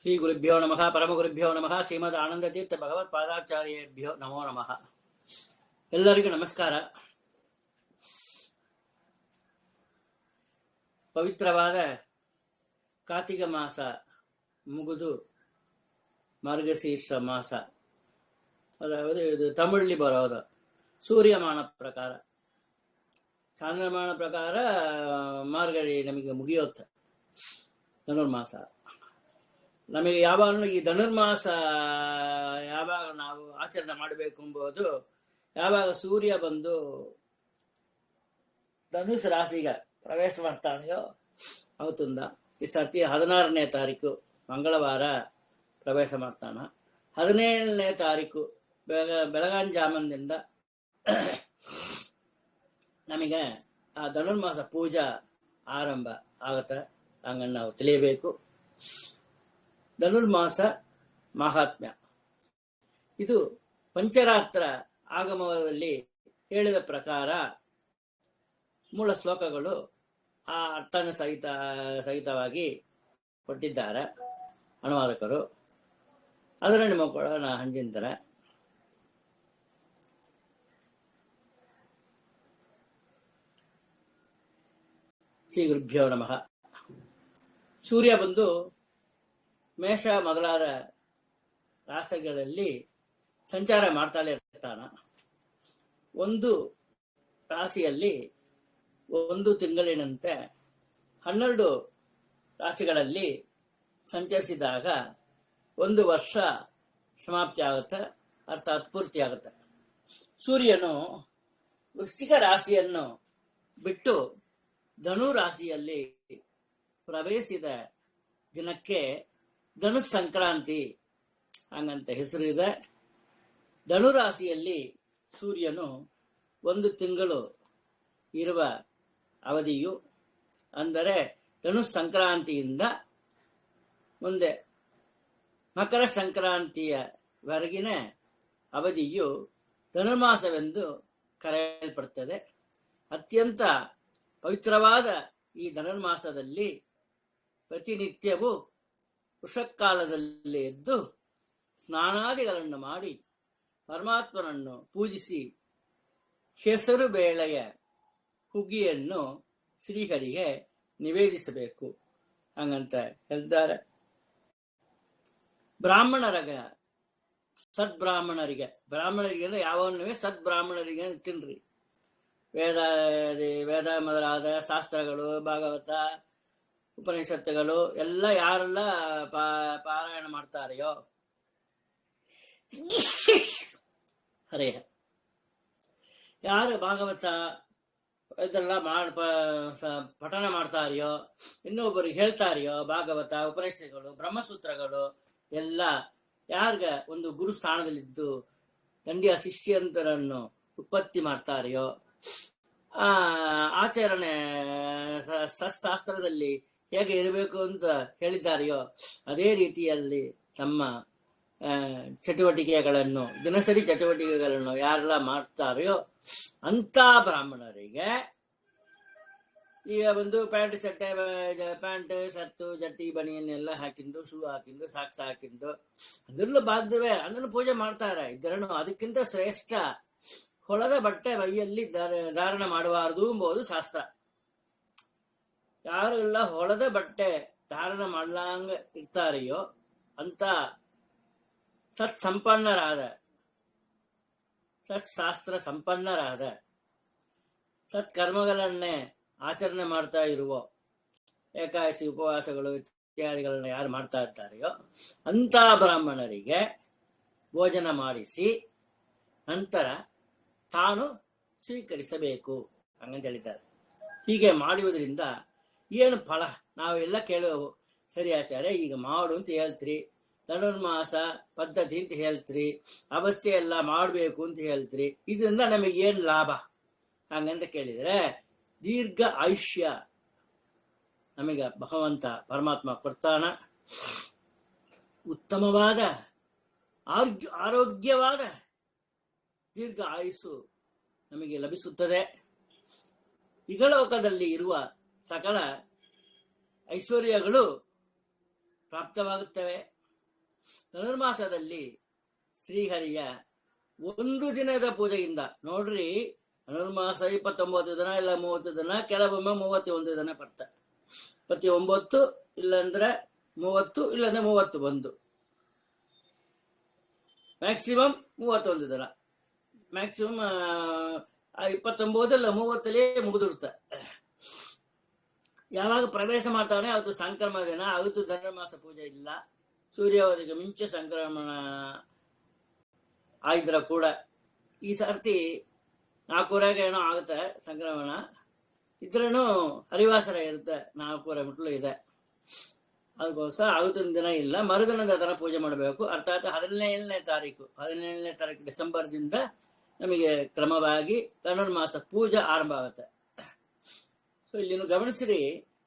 ಶ್ರೀ ಗುರುಭ್ಯೋ ನಮಃ ಪರಮಗುರುಭ್ಯೋ ನಮಃ ಶ್ರೀಮದ್ ಆನಂದತೀರ್ಥ ಭಗವತ್ ಪಾದಾಚಾರ್ಯೇಭ್ಯೋ ನಮೋ ನಮಃ. ಎಲ್ಲರಿಗೂ ನಮಸ್ಕಾರ. ಪವಿತ್ರವಾದ ಕಾರ್ತಿಕ ಮಾಸ ಮುಗಿದು ಮಾರ್ಗಶೀರ್ಷ ಮಾಸ, ಅದಾவது ಇದು ತಮಿಳಲ್ಲಿ ಬರೋದು ಸೂರ್ಯಮಾನ ಪ್ರಕಾರ. ಚಾಂದ್ರಮಾನ ಪ್ರಕಾರ ಮಾರ್ಗಳಿ ನಮಗೆ ಮುಗಿಯುತ್ತೆ. ಧನುರ್ಮಾಸ ನಮಗೆ ಯಾವಾಗಲೂ ಈ ಧನುರ್ಮಾಸ ಯಾವಾಗ ನಾವು ಆಚರಣೆ ಮಾಡಬೇಕು ಎಂಬುದು ಯಾವಾಗ ಸೂರ್ಯ ಬಂದು ಧನುಸ್ ರಾಶಿಗೆ ಪ್ರವೇಶ ಮಾಡ್ತಾನೆಯೋ ಅವತ್ತಿಂದ. ಈ ಸರ್ತಿ 16ನೇ ತಾರೀಕು ಮಂಗಳವಾರ ಪ್ರವೇಶ ಮಾಡ್ತಾನ. 17ನೇ ತಾರೀಕು ಬೆಳಗಾಂ ಜಾಮಂದಿಂದ ನಮಗೆ ಆ ಧನುರ್ಮಾಸ ಪೂಜಾ ಆರಂಭ ಆಗುತ್ತೆ. ಹಂಗನ್ನು ನಾವು ತಿಳಿಯಬೇಕು. ಧನುರ್ಮಾಸ ಮಹಾತ್ಮ್ಯ ಇದು ಪಂಚರಾತ್ರ ಆಗಮದಲ್ಲಿ ಹೇಳಿದ ಪ್ರಕಾರ ಮೂಲ ಶ್ಲೋಕಗಳು ಆ ಅರ್ಥನ ಸಹಿತವಾಗಿ ಕೊಟ್ಟಿದ್ದಾರೆ ಅನುವಾದಕರು. ಅದರ ನಿಮ್ಮ ಕೂಡ ಹಂಚಿಂತಾರೆ. ಶ್ರೀ ಗುರುಭ್ಯೋ ನಮಃ. ಸೂರ್ಯ ಬಂದು ಮೇಷ ಮೊದಲಾದ ರಾಶಿಗಳಲ್ಲಿ ಸಂಚಾರ ಮಾಡ್ತಾಳೆ ಇರ್ತಾನ. ಒಂದು ರಾಶಿಯಲ್ಲಿ ಒಂದು ತಿಂಗಳಿನಂತೆ 12 ರಾಶಿಗಳಲ್ಲಿ ಸಂಚರಿಸಿದಾಗ ಒಂದು ವರ್ಷ ಸಮಾಪ್ತಿ ಆಗುತ್ತೆ, ಅರ್ಥಾತ್ ಪೂರ್ತಿ ಆಗುತ್ತೆ. ಸೂರ್ಯನು ವೃಶ್ಚಿಕ ರಾಶಿಯನ್ನು ಬಿಟ್ಟು ಧನು ರಾಶಿಯಲ್ಲಿ ಪ್ರವೇಶಿಸಿದ ದಿನಕ್ಕೆ ಧನು ಸಂಕ್ರಾಂತಿ ಹಂಗಂತ ಹೆಸರು ಇದೆ. ಧನುರಾಶಿಯಲ್ಲಿ ಸೂರ್ಯನು 1 ತಿಂಗಳು ಇರುವ ಅವಧಿಯು, ಅಂದರೆ ಧನು ಸಂಕ್ರಾಂತಿಯಿಂದ ಮುಂದೆ ಮಕರ ಸಂಕ್ರಾಂತಿಯವರೆಗಿನ ಅವಧಿಯು ಧನುರ್ಮಾಸವೆಂದು ಕರೆಯಲ್ಪಡುತ್ತದೆ. ಅತ್ಯಂತ ಪವಿತ್ರವಾದ ಈ ಧನುರ್ಮಾಸದಲ್ಲಿ ಪ್ರತಿನಿತ್ಯವೂ ವೃಷಕಾಲದಲ್ಲಿ ಎದ್ದು ಸ್ನಾನಾದಿಗಳನ್ನು ಮಾಡಿ ಪರಮಾತ್ಮನನ್ನು ಪೂಜಿಸಿ ಹೆಸರು ಬೇಳೆಯ ಹುಗ್ಗಿಯನ್ನು ಶ್ರೀಹರಿಗೆ ನಿವೇದಿಸಬೇಕು ಹಂಗಂತ ಹೇಳ್ತಾರೆ. ಸದ್ಬ್ರಾಹ್ಮಣರಿಗೆ ಅಂದ್ರೆ ಯಾವನ್ನೂ ಸದ್ಬ್ರಾಹ್ಮಣರಿಗೆ ತಿನ್ರಿ. ವೇದ ಮೊದಲಾದ ಶಾಸ್ತ್ರಗಳು, ಭಾಗವತ, ಉಪನಿಷತ್ತುಗಳು ಎಲ್ಲ ಯಾರೆಲ್ಲ ಪಾರಾಯಣ ಮಾಡ್ತಾರೆಯೋ, ಹರೇ ಯಾರು ಭಾಗವತ ಇದೆಲ್ಲ ಪಠನ ಮಾಡ್ತಾರೆಯೋ, ಇನ್ನೊಬ್ಬರಿಗೆ ಹೇಳ್ತಾರೆಯೋ, ಭಾಗವತ, ಉಪನಿಷತ್ತುಗಳು, ಬ್ರಹ್ಮಸೂತ್ರಗಳು ಎಲ್ಲ ಯಾರ್ಗ ಒಂದು ಗುರು ಸ್ಥಾನದಲ್ಲಿದ್ದು ದಂಡಿಯ ಶಿಷ್ಯಂತರನ್ನು ಉತ್ಪತ್ತಿ ಮಾಡ್ತಾರೆಯೋ, ಆಚರಣೆ ಶಾಸ್ತ್ರದಲ್ಲಿ ಹೇಗೆ ಇರಬೇಕು ಅಂತ ಹೇಳಿದ್ದಾರೆಯೋ ಅದೇ ರೀತಿಯಲ್ಲಿ ತಮ್ಮ ಚಟುವಟಿಕೆಗಳನ್ನು, ದಿನಸರಿ ಚಟುವಟಿಕೆಗಳನ್ನು ಯಾರೆಲ್ಲ ಮಾಡ್ತಾರೆಯೋ ಅಂತ ಬ್ರಾಹ್ಮಣರಿಗೆ ಈಗ ಒಂದು ಪ್ಯಾಂಟ್ ಶರ್ಟು ಜಟ್ಟಿ ಬನಿಯನ್ನೆಲ್ಲ ಹಾಕಿಂದು, ಶೂ ಹಾಕಿಂದು, ಸಾಕ್ಸ್ ಹಾಕಿಂದು ಅದರಲ್ಲೂ ಬಾಧ್ಯವೇ ಅದನ್ನು ಪೂಜೆ ಮಾಡ್ತಾರೆ. ಇದರನ್ನು ಅದಕ್ಕಿಂತ ಶ್ರೇಷ್ಠ ಹೊಳದ ಬಟ್ಟೆ ಮೈಯಲ್ಲಿ ಧಾರಣ ಮಾಡಬಾರದು ಎಂಬುದು ಶಾಸ್ತ್ರ. ಯಾರು ಎಲ್ಲ ಹೊಳದ ಬಟ್ಟೆ ಧಾರಣ ಮಾಡ್ಲಂಗ ಇರ್ತಾರೆಯೋ ಅಂತ ಸತ್ಶಾಸ್ತ್ರ ಸಂಪನ್ನರಾದ ಸತ್ಕರ್ಮಗಳನ್ನೇ ಆಚರಣೆ ಮಾಡ್ತಾ ಇರುವ ಏಕಾದಶಿ ಉಪವಾಸಗಳು ಇತ್ಯಾದಿಗಳನ್ನ ಯಾರು ಮಾಡ್ತಾ ಇರ್ತಾರೆಯೋ ಅಂತ ಬ್ರಾಹ್ಮಣರಿಗೆ ಭೋಜನ ಮಾಡಿಸಿ ನಂತರ ತಾನು ಸ್ವೀಕರಿಸಬೇಕು ಹಂಗಂತ ಹೇಳಿದ್ದಾರೆ. ಹೀಗೆ ಮಾಡುವುದರಿಂದ ಏನು ಫಲ? ನಾವೆಲ್ಲ ಕೇಳುವ ಸರಿ ಆಚಾರ್ಯ, ಈಗ ಮಾಡು ಅಂತ ಹೇಳ್ತೀರಿ, ಧನುರ್ಮಾಸ ಪದ್ಧತಿ ಅಂತ ಹೇಳ್ತೀರಿ, ಅವಶ್ಯ ಎಲ್ಲ ಮಾಡಬೇಕು ಅಂತ ಹೇಳ್ತೀರಿ, ಇದರಿಂದ ನಮಗೇನು ಲಾಭ ಹಂಗಂತ ಕೇಳಿದರೆ, ದೀರ್ಘ ಆಯುಷ್ಯ ನಮಗೆ ಭಗವಂತ ಪರಮಾತ್ಮ ಕೊಡ್ತಾನ. ಉತ್ತಮವಾದ ಆರೋಗ್ಯವಾದ ದೀರ್ಘ ಆಯುಸ್ಸು ನಮಗೆ ಲಭಿಸುತ್ತದೆ. ಇಹಲೋಕದಲ್ಲಿ ಇರುವ ಸಕಲ ಐಶ್ವರ್ಯಗಳು ಪ್ರಾಪ್ತವಾಗುತ್ತವೆ. ಧನುರ್ಮಾಸದಲ್ಲಿ ಶ್ರೀಹರಿಯ ಒಂದು ದಿನದ ಪೂಜೆಯಿಂದ ನೋಡ್ರಿ, ಧನುರ್ಮಾಸ 29 ದಿನ ಇಲ್ಲ 30 ದಿನ, ಕೆಲವೊಮ್ಮೆ 31 ದಿನ ಬರ್ತಾರೆ. ಪ್ರತಿ 9 ಇಲ್ಲಾಂದ್ರೆ 30 ಇಲ್ಲಾಂದ್ರೆ 31, ಮ್ಯಾಕ್ಸಿಮಮ್ 31 ದಿನ, ಮ್ಯಾಕ್ಸಿಮಮ್ 29 ಇಲ್ಲ 30 ಮುಗಿದಿರುತ್ತೆ. ಯಾವಾಗ ಪ್ರವೇಶ ಮಾಡ್ತಾನೆ ಅವತ್ತು ಸಂಕ್ರಮಣ ದಿನ, ಅವತ್ತು ಧನುರ್ಮಾಸ ಪೂಜೆ ಇಲ್ಲ. ಸೂರ್ಯೋದಯಕ್ಕೆ ಮುಂಚೆ ಸಂಕ್ರಮಣ ಆಗಿದ್ರ ಕೂಡ ಈ ಸರ್ತಿ 4:30 ಏನೋ ಆಗುತ್ತೆ ಸಂಕ್ರಮಣ. ಇದ್ರೂ ಹರಿವಾಸರ ಇರುತ್ತೆ, 4:30 ಮೆಟ್ಲು ಇದೆ. ಅದಕ್ಕೋಸ್ಕರ ಅವತ್ತಿನ ದಿನ ಇಲ್ಲ, ಮರುದಿನದ ದಿನ ಪೂಜೆ ಮಾಡಬೇಕು. ಅರ್ಥಾತ್ 17ನೇ ತಾರೀಕು ಡಿಸೆಂಬರ್ದಿಂದ ನಮಗೆ ಕ್ರಮವಾಗಿ ಧನುರ್ಮಾಸ ಪೂಜೆ ಆರಂಭ ಆಗುತ್ತೆ. ಸೊ ಇಲ್ಲಿ ಗಮನಿಸಿರಿ,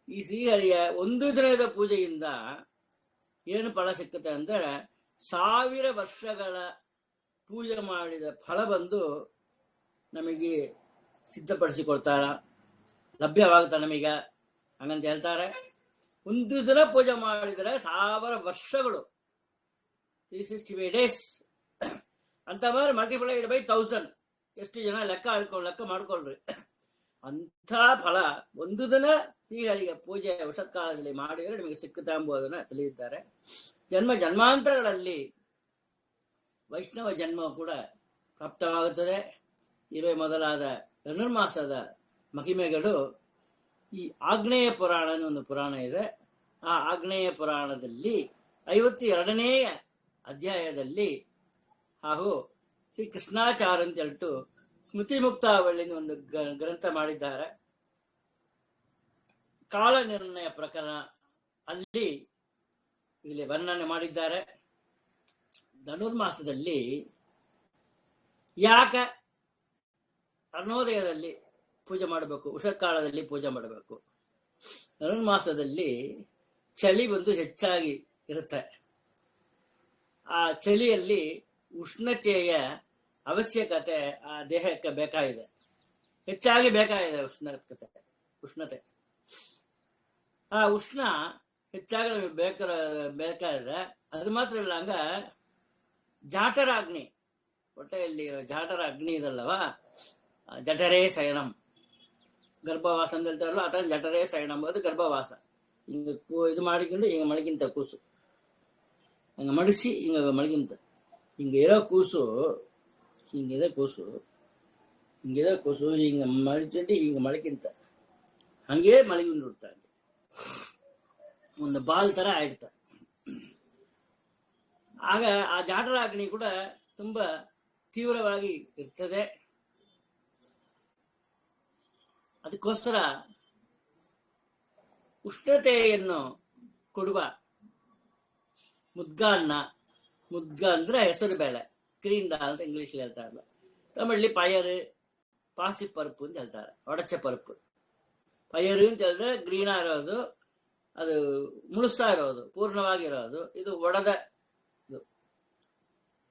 ಈ ಶ್ರೀಹರಿಯ ಒಂದು ದಿನದ ಪೂಜೆಯಿಂದ ಏನು ಫಲ ಸಿಕ್ಕುತ್ತೆ ಅಂದ್ರೆ 1000 ವರ್ಷಗಳ ಪೂಜೆ ಮಾಡಿದ ಫಲ ಬಂದು ನಮಗೆ ಸಿದ್ಧಪಡಿಸಿಕೊಡ್ತಾರ, ಲಭ್ಯವಾಗುತ್ತೆ ನಮೀಗ. ಹಂಗಂತ ಹೇಳ್ತಾರೆ. ಒಂದು ದಿನ ಪೂಜೆ ಮಾಡಿದರೆ 1000 ವರ್ಷಗಳು, 365 days ಅಂತ ಮಲ್ಟಿಪ್ಲೈಡ್ ಬೈ 1000. ಎಷ್ಟು ಜನ ಲೆಕ್ಕ ಮಾಡ್ಕೊಳ್ರಿ. ಅಂಥ ಫಲ ಒಂದು ದಿನ ಶ್ರೀಹರಿಗೆ ಪೂಜೆ ವಸತ್ಕಾಲದಲ್ಲಿ ಮಾಡಿದರೆ ನಿಮಗೆ ಸಿಕ್ಕುತ್ತಾ ಎಂಬುದನ್ನು ತಿಳಿದಿದ್ದಾರೆ. ಜನ್ಮಾಂತರಗಳಲ್ಲಿ ವೈಷ್ಣವ ಜನ್ಮ ಕೂಡ ಪ್ರಾಪ್ತವಾಗುತ್ತದೆ. ಇವೇ ಮೊದಲಾದ ಧನುರ್ಮಾಸದ ಮಹಿಮೆಗಳು. ಈ ಆಗ್ನೇಯ ಪುರಾಣ ಒಂದು ಪುರಾಣ ಇದೆ. ಆ ಆಗ್ನೇಯ ಪುರಾಣದಲ್ಲಿ 52ನೇ ಅಧ್ಯಾಯದಲ್ಲಿ ಹಾಗೂ ಶ್ರೀ ಕೃಷ್ಣಾಚಾರ್ಯ ಅಂತ ಹೇಳ್ತು ಸ್ಮೃತಿ ಮುಕ್ತಾವಳಿ ಒಂದು ಗ್ರಂಥ ಮಾಡಿದ್ದಾರೆ. ಕಾಲ ನಿರ್ಣಯ ಪ್ರಕರಣ ಅಲ್ಲಿ ಇಲ್ಲಿ ವರ್ಣನೆ ಮಾಡಿದ್ದಾರೆ. ಧನುರ್ಮಾಸದಲ್ಲಿ ಯಾಕ ಅರುಣೋದಯದಲ್ಲಿ ಪೂಜೆ ಮಾಡಬೇಕು, ಉಷಕಾಲದಲ್ಲಿ ಪೂಜೆ ಮಾಡಬೇಕು. ಧನುರ್ಮಾಸದಲ್ಲಿ ಚಳಿ ಒಂದು ಹೆಚ್ಚಾಗಿ ಇರುತ್ತೆ. ಆ ಚಳಿಯಲ್ಲಿ ಉಷ್ಣತೆಯ ಅವಶ್ಯಕತೆ ಆ ದೇಹಕ್ಕೆ ಬೇಕಾಗಿದೆ, ಹೆಚ್ಚಾಗಿ ಬೇಕಾಗಿದೆ ಉಷ್ಣತೆ. ಆ ಉಷ್ಣ ಹೆಚ್ಚಾಗಿ ನಮಗೆ ಬೇಕಾದ್ರೆ ಅದು ಮಾತ್ರ ಇಲ್ಲ, ಹಂಗ ಜಾಠರ ಅಗ್ನಿ, ಹೊಟ್ಟೆಯಲ್ಲಿ ಜಾಠರ ಅಗ್ನಿ ಇದಲ್ಲವ, ಜಠರೇ ಶಯನಂ, ಗರ್ಭವಾಸ ಅಂತ ಹೇಳ್ತಾರಲ್ಲ, ಅಥವಾ ಜಠರೇ ಶಯನಂ ಅದು ಗರ್ಭವಾಸ. ಹಿಂಗ ಇದು ಮಾಡಿಕೊಂಡು ಹಿಂಗ ಮಳಗಿಂತ ಕೂಸು, ಹಂಗ ಮಡಿಸಿ ಹಿಂಗ ಮಳಗಿಂತ ಹಿಂಗ ಇರೋ ಕೂಸು, ಹಿಂಗಿದೆ ಕೂಸು ಹಿಂಗ ಮಡಿಚಂಡಿ ಹಿಂಗ ಮಳಗಿಂತ ಹಂಗೇ ಮಳಗಿಂಡಿರ್ತಾರೆ. ಒಂದು ಬಾಲ್ ತರ ಆಡ್ತಾರೆ. ಆಗ ಆ ಜಾಠರ ಅಗ್ನಿ ಕೂಡ ತುಂಬಾ ತೀವ್ರವಾಗಿ ಇರ್ತದೆ. ಅದಕ್ಕೋಸ್ಕರ ಉಷ್ಣತೆಯನ್ನು ಕೊಡುವ ಮುದ್ಗ ಅಂದ್ರೆ ಹೆಸರು ಬೇಳೆ, ಗ್ರೀನ್ ದಾಲ್ ಅಂತ ಇಂಗ್ಲಿಷ್ ಹೇಳ್ತಾರಲ್ಲ, ತಮಿಳಲ್ಲಿ ಪಯರು, ಪಾಸಿ ಪರುಪು ಅಂತ ಹೇಳ್ತಾರೆ, ಒಡಚ ಪರುಪು. ಪಯರು ಅಂತ ಹೇಳಿದ್ರೆ ಗ್ರೀನ್ ಇರೋದು, ಅದು ಮುಳುಸಾ ಇರೋದು, ಪೂರ್ಣವಾಗಿರೋದು. ಇದು ಒಡೆದ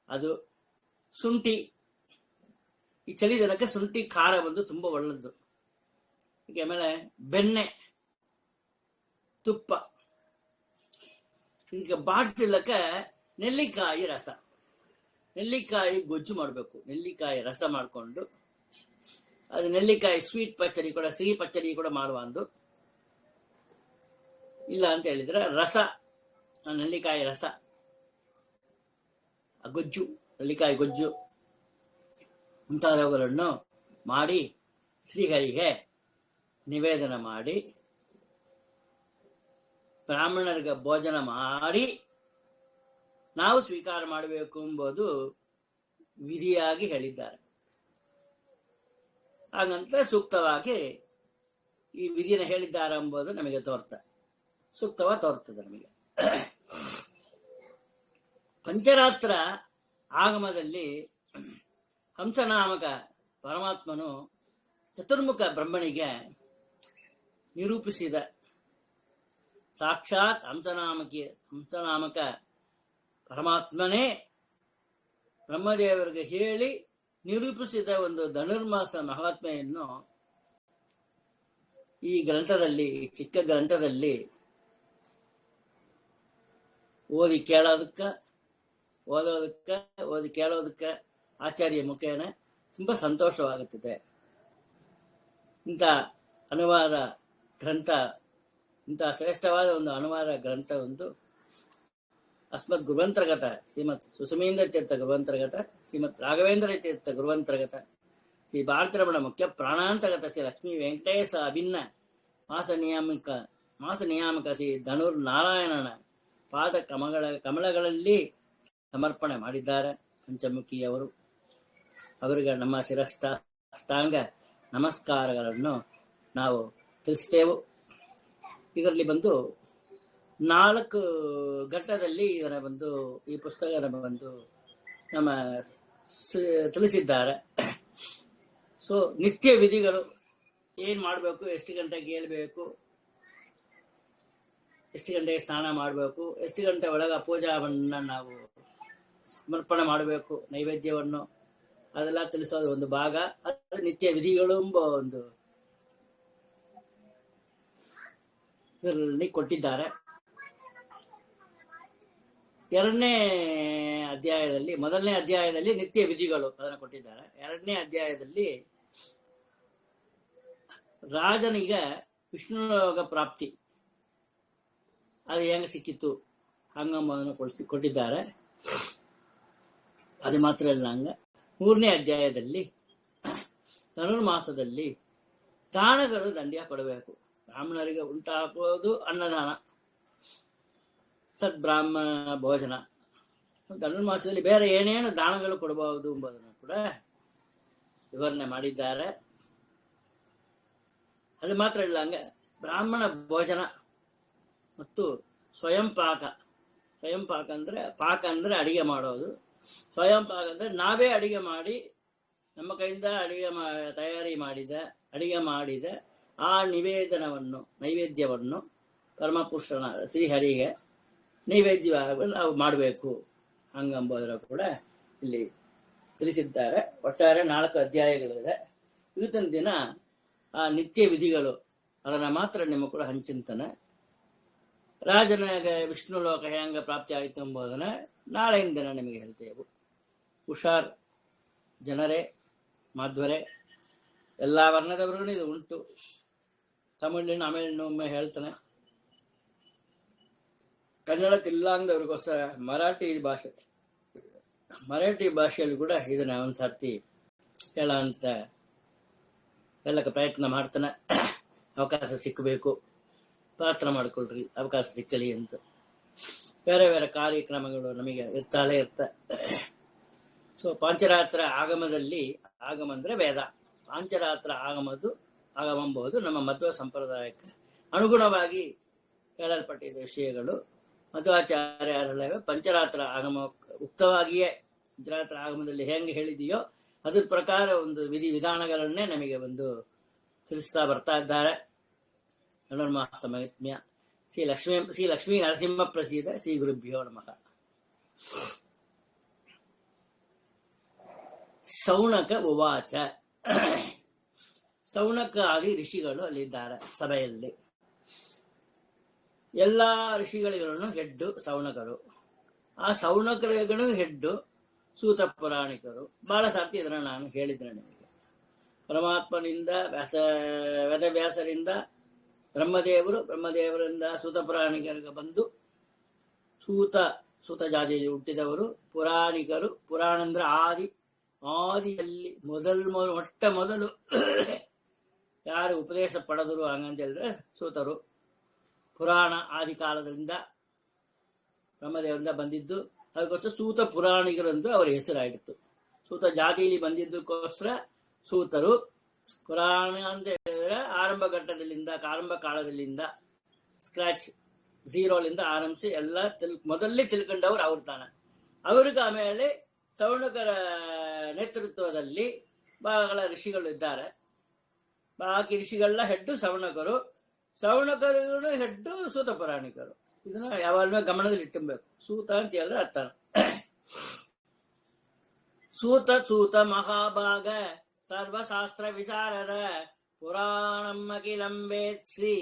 ಅದು ಶುಂಠಿ. ಈ ಚಳಿ ದಿನಕ್ಕೆ ಶುಂಠಿ ಖಾರ ಬಂದು ತುಂಬಾ ಒಳ್ಳೆದ್ದು. ಆಮೇಲೆ ಬೆಣ್ಣೆ, ತುಪ್ಪ. ಈಗ ಬಾಡಿಸ್ಲಿಕ್ಕೆ ನೆಲ್ಲಿಕಾಯಿ ರಸ, ನೆಲ್ಲಿಕಾಯಿ ಗೊಜ್ಜು ಮಾಡಬೇಕು. ನೆಲ್ಲಿಕಾಯಿ ರಸ ಮಾಡಿಕೊಂಡು ಅದು ನೆಲ್ಲಿಕಾಯಿ ಸ್ವೀಟ್ ಪಚ್ಚಡಿ ಕೂಡ, ಸಿಹಿ ಪಚ್ಚಡಿ ಕೂಡ ಮಾಡುವ ಒಂದು. ಇಲ್ಲ ಅಂತ ಹೇಳಿದ್ರೆ ರಸ, ನೆಲ್ಲಿಕಾಯಿ ರಸ, ಗೊಜ್ಜು, ನೆಲ್ಲಿಕಾಯಿ ಗೊಜ್ಜು ಮುಂತಾದವುಗಳನ್ನು ಮಾಡಿ ಶ್ರೀಹರಿಗೆ ನಿವೇದನ ಮಾಡಿ ಬ್ರಾಹ್ಮಣರಿಗೆ ಭೋಜನ ಮಾಡಿ ನಾವು ಸ್ವೀಕಾರ ಮಾಡಬೇಕು ಎಂಬುದು ವಿಧಿಯಾಗಿ ಹೇಳಿದ್ದಾರೆ. ಹಾಗಂತ ಸೂಕ್ತವಾಗಿ ಈ ವಿಧಿಯನ್ನು ಹೇಳಿದ್ದಾರೆ ಎಂಬುದು ನಮಗೆ ಸೂಕ್ತವಾಗಿ ತೋರ್ತದೆ ನಮಗೆ. ಪಂಚರಾತ್ರ ಆಗಮದಲ್ಲಿ ಹಂಸನಾಮಕ ಪರಮಾತ್ಮನು ಚತುರ್ಮುಖ ಬ್ರಹ್ಮನಿಗೆ ನಿರೂಪಿಸಿದ ಸಾಕ್ಷಾತ್ ಹಂಸನಾಮಕ ಪರಮಾತ್ಮನೇ ಬ್ರಹ್ಮದೇವರಿಗೆ ಹೇಳಿ ನಿರೂಪಿಸಿದ ಒಂದು ಧನುರ್ಮಾಸ ಮಹಾತ್ಮೆಯನ್ನು ಈ ಗ್ರಂಥದಲ್ಲಿ, ಚಿಕ್ಕ ಗ್ರಂಥದಲ್ಲಿ ಓದಿ ಕೇಳೋದಕ್ಕೆ, ಓದೋದಕ್ಕೆ, ಓದಿ ಕೇಳೋದಕ್ಕೆ ಆಚಾರ್ಯ ಮುಖೇನ ತುಂಬ ಸಂತೋಷವಾಗುತ್ತದೆ. ಇಂಥ ಅನುವಾದ ಗ್ರಂಥ, ಇಂಥ ಶ್ರೇಷ್ಠವಾದ ಒಂದು ಅನುವಾದ ಗ್ರಂಥ ಒಂದು ಅಸ್ಮದ್ ಗುರುವಂತರ್ಗತ ಶ್ರೀಮತ್ ಸುಸಮೀಂದ್ರ ತೀರ್ಥ ಗುರುವಂತರ್ಗತ, ಶ್ರೀಮತ್ ರಾಘವೇಂದ್ರ ತೀರ್ಥ ಗುರುವಂತರ್ಗತ, ಶ್ರೀ ಭಾರತರಮಣ ಮುಖ್ಯ ಪ್ರಾಣಾಂತರ್ಗತ ಶ್ರೀ ಲಕ್ಷ್ಮೀ ವೆಂಕಟೇಶ ಅಭಿನ್ನ ಮಾಸ ನಿಯಾಮಕ ಶ್ರೀ ಧನುರ್ ನಾರಾಯಣನ ಪಾದ ಕಮಲಗಳಲ್ಲಿ ಸಮರ್ಪಣೆ ಮಾಡಿದ್ದಾರೆ ಪಂಚಮುಖಿಯವರು. ಅವರಿಗೆ ನಮ್ಮ ಶಿರಷ್ಟಾಂಗ ನಮಸ್ಕಾರಗಳನ್ನು ನಾವು ತಿಳಿಸ್ತೇವೆ. ಇದರಲ್ಲಿ ಬಂದು 4 ಘಟ್ಟದಲ್ಲಿ ಇದರ ಈ ಪುಸ್ತಕದ ನಮ್ಮ ತಿಳಿಸಿದ್ದಾರೆ. ಸೊ ನಿತ್ಯ ವಿಧಿಗಳು ಏನು ಮಾಡಬೇಕು, ಎಷ್ಟು ಗಂಟೆಗೆ ಏಳಬೇಕು, ಎಷ್ಟು ಗಂಟೆಗೆ ಸ್ನಾನ ಮಾಡಬೇಕು, ಎಷ್ಟು ಗಂಟೆ ಒಳಗೆ ಪೂಜಾವನ್ನು ನಾವು ಸಮರ್ಪಣೆ ಮಾಡಬೇಕು, ನೈವೇದ್ಯವನ್ನು, ಅದೆಲ್ಲ ತಿಳಿಸೋದು ಒಂದು ಭಾಗ. ಅದು ನಿತ್ಯ ವಿಧಿಗಳು ಎಂಬ ಒಂದು ಇದರಲ್ಲಿ ಕೊಟ್ಟಿದ್ದಾರೆ. 2ನೇ ಅಧ್ಯಾಯದಲ್ಲಿ, 1ನೇ ಅಧ್ಯಾಯದಲ್ಲಿ ನಿತ್ಯ ವಿಧಿಗಳು ಅದನ್ನು ಕೊಟ್ಟಿದ್ದಾರೆ. 2ನೇ ಅಧ್ಯಾಯದಲ್ಲಿ ರಾಜನಿಗೆ ವಿಷ್ಣುಲೋಕ ಪ್ರಾಪ್ತಿ ಅದು ಹೆಂಗೆ ಸಿಕ್ಕಿತ್ತು ಹಂಗಂಬನ್ನು ಕೊಟ್ಟಿದ್ದಾರೆ. ಅದು ಮಾತ್ರ ಇಲ್ಲ, ಹಂಗ 3ನೇ ಅಧ್ಯಾಯದಲ್ಲಿ ಧನುರ್ಮಾಸದಲ್ಲಿ ದಾನಗಳು ದಂಡ್ಯ ಕೊಡಬೇಕು. ಬ್ರಾಹ್ಮಣರಿಗೆ ಉಂಟಾಕೋದು ಅನ್ನದಾನ, ಸದ್ಬ್ರಾಹ್ಮಣ ಭೋಜನ. ಧನುರ್ಮಾಸದಲ್ಲಿ ಬೇರೆ ಏನೇನು ದಾನಗಳು ಕೊಡಬಹುದು ಎಂಬುದನ್ನು ಕೂಡ ವಿವರಣೆ ಮಾಡಿದ್ದಾರೆ. ಅದು ಮಾತ್ರ ಇಲ್ಲ, ಹಂಗೆ ಬ್ರಾಹ್ಮಣ ಭೋಜನ ಮತ್ತು ಸ್ವಯಂ ಪಾಕ. ಸ್ವಯಂ ಪಾಕ ಅಂದರೆ, ಪಾಕ ಅಂದರೆ ಅಡಿಗೆ ಮಾಡೋದು. ಸ್ವಯಂ ಪಾಕ ಅಂದರೆ ನಾವೇ ಅಡಿಗೆ ಮಾಡಿ, ನಮ್ಮ ಕೈಯಿಂದ ಅಡಿಗೆ ಮಾಡಿದ ಆ ನೈವೇದ್ಯವನ್ನು ಪರಮಪುರುಷನ ಶ್ರೀಹರಿಗೆ ನೈವೇದ್ಯವಾಗಿ ನಾವು ಮಾಡಬೇಕು ಹಂಗಂಬೋದರ ಕೂಡ ಇಲ್ಲಿ ತಿಳಿಸಿದ್ದಾರೆ. ಒಟ್ಟಾರೆ 4 ಅಧ್ಯಾಯಗಳಿದೆ. ಇವತ್ತಿನ ದಿನ ಆ ನಿತ್ಯ ವಿಧಿಗಳು ಅದನ್ನು ಮಾತ್ರ ನಿಮ್ಮ ಕೂಡ ಹಂಚಿಂತಾನೆ. ರಾಜನಿಗೆ ವಿಷ್ಣು ಲೋಕ ಹೆಂಗ ಪ್ರಾಪ್ತಿ ಆಯಿತು ಎಂಬುದನ್ನ ನಾಳೆಯಿಂದ ದಿನ ನಿಮಗೆ ಹೇಳ್ತೇವೆ. ಹುಷಾರ್ ಜನರೇ, ಮಾಧ್ವರೇ, ಎಲ್ಲ ವರ್ಣದವರಿಗೂ ಇದು ಉಂಟು. ತಮಿಳಿನ ಆಮೇಲೆ ಇನ್ನೊಮ್ಮೆ ಹೇಳ್ತಾನೆ, ಕನ್ನಡ ತಿಲ್ಲಾಂಗದವ್ರಿಗೋಸ್ಕರ ಮರಾಠಿ ಭಾಷೆಯಲ್ಲಿ ಕೂಡ ಇದನ್ನ ಒಂದ್ಸರ್ತಿ ಹೇಳಂತ ಹೇಳಕ್ಕೆ ಪ್ರಯತ್ನ ಮಾಡ್ತಾನೆ. ಅವಕಾಶ ಸಿಕ್ಕಬೇಕು, ಪ್ರಾರ್ಥನೆ ಮಾಡ್ಕೊಳ್ರಿ ಅವಕಾಶ ಸಿಕ್ಕಲಿ ಅಂತ. ಬೇರೆ ಬೇರೆ ಕಾರ್ಯಕ್ರಮಗಳು ನಮಗೆ ಇರ್ತಾಳೆ ಇರ್ತ. ಸೊ ಪಾಂಚರಾತ್ರ ಆಗಮದಲ್ಲಿ, ಆಗಮ ಅಂದ್ರೆ ವೇದ, ಪಾಂಚರಾತ್ರ ಆಗಮಂಬಹುದು ನಮ್ಮ ಮಧ್ವ ಸಂಪ್ರದಾಯಕ್ಕೆ ಅನುಗುಣವಾಗಿ ಹೇಳಲ್ಪಟ್ಟಿದ್ದ ವಿಷಯಗಳು. ಮಧ್ವಾಚಾರ್ಯರಲ್ಲ ಪಂಚರಾತ್ರ ಆಗಮ ಉಕ್ತವಾಗಿಯೇ ಪಂಚರಾತ್ರ ಆಗಮದಲ್ಲಿ ಹೆಂಗೆ ಹೇಳಿದೆಯೋ ಅದ್ರ ಪ್ರಕಾರ ಒಂದು ವಿಧಾನಗಳನ್ನೇ ನಮಗೆ ತಿಳಿಸ್ತಾ ಬರ್ತಾ ಇದ್ದಾರೆ. ಧನುರ್ಮಾಸ ಮಹಾತ್ಮ್ಯ. ಶ್ರೀ ಲಕ್ಷ್ಮೀ ನರಸಿಂಹ ಪ್ರಸೀದ. ಶ್ರೀ ಗುರುಭ್ಯೋ ನಮಃ. ಸೌನಕ ಉವಾಚ. ಸೌನಕ ಆದಿ ಋಷಿಗಳು ಅಲ್ಲಿದ್ದಾರೆ ಸಭೆಯಲ್ಲಿ. ಎಲ್ಲ ಋಷಿಗಳಿಗೂ ಹೆಡ್ಡು ಸೌನಕರು. ಆ ಸೌನಕರಿಗೂ ಹೆಡ್ಡು ಸೂತ ಪುರಾಣಿಕರು. ಬಹಳ ಸರ್ತಿ ಇದನ್ನ ನಾನು ಹೇಳಿದ್ರೆ ನಿಮಗೆ. ಪರಮಾತ್ಮನಿಂದ ವೇದವ್ಯಾಸರಿಂದ ಬ್ರಹ್ಮದೇವರಿಂದ ಸೂತ ಪುರಾಣಿಕರಿಗೆ ಬಂದು, ಸೂತ ಜಾತಿಯಲ್ಲಿ ಹುಟ್ಟಿದವರು ಪುರಾಣಿಕರು. ಪುರಾಣ ಅಂದ್ರೆ ಆದಿಯಲ್ಲಿ ಮೊಟ್ಟ ಮೊದಲು ಯಾರು ಉಪದೇಶ ಪಡೆದರು ಹಂಗಂತ ಹೇಳಿದ್ರೆ ಸೂತರು. ಪುರಾಣ ಆದಿ ಕಾಲದಿಂದ ಬ್ರಹ್ಮದೇವರಿಂದ ಬಂದಿದ್ದು, ಅದಕ್ಕೋಸ್ಕರ ಸೂತ ಪುರಾಣಿಕರೆಂದು ಅವರ ಹೆಸರಾಯಿತು. ಸೂತ ಜಾತಿಯಲ್ಲಿ ಬಂದಿದ್ದಕ್ಕೋಸ್ಕರ ಸೂತರು. ಪುರಾಣ ಅಂತ ಹೇಳಿದ್ರೆ ಆರಂಭ ಕಾಲದಲ್ಲಿಂದ ಸ್ಕ್ರಾಚ್ ಝೀರೋಲಿಂದ ಆರಂಭಿಸಿ ಎಲ್ಲ ಮೊದಲೇ ತಿಳ್ಕೊಂಡವ್ರು ಅವ್ರು ತಾನೆ. ಅವ್ರಿಗೆ ಆಮೇಲೆ ಸೌನಕರ ನೇತೃತ್ವದಲ್ಲಿ ಬಹಳ ಋಷಿಗಳು ಇದ್ದಾರೆ. ಬಾಕಿ ಋಷಿಗಳನ್ನ ಹೆಡ್ಡು ಸೌನಕರು ಹೆಡ್ಡು ಸೂತ ಪುರಾಣಿಕರು. ಇದನ್ನ ಯಾವಾಗಲೂ ಗಮನದಲ್ಲಿ ಇಟ್ಟಬೇಕು. ಸೂತ ಅಂತ ಹೇಳಿದ್ರೆ ಅರ್ಥ ಸೂತ ಮಹಾಭಾಗ ಸರ್ವಶಾಸ್ತ್ರ ವಿಚಾರದ ಪುರಾಣಂ ವೇತ್ಸಿ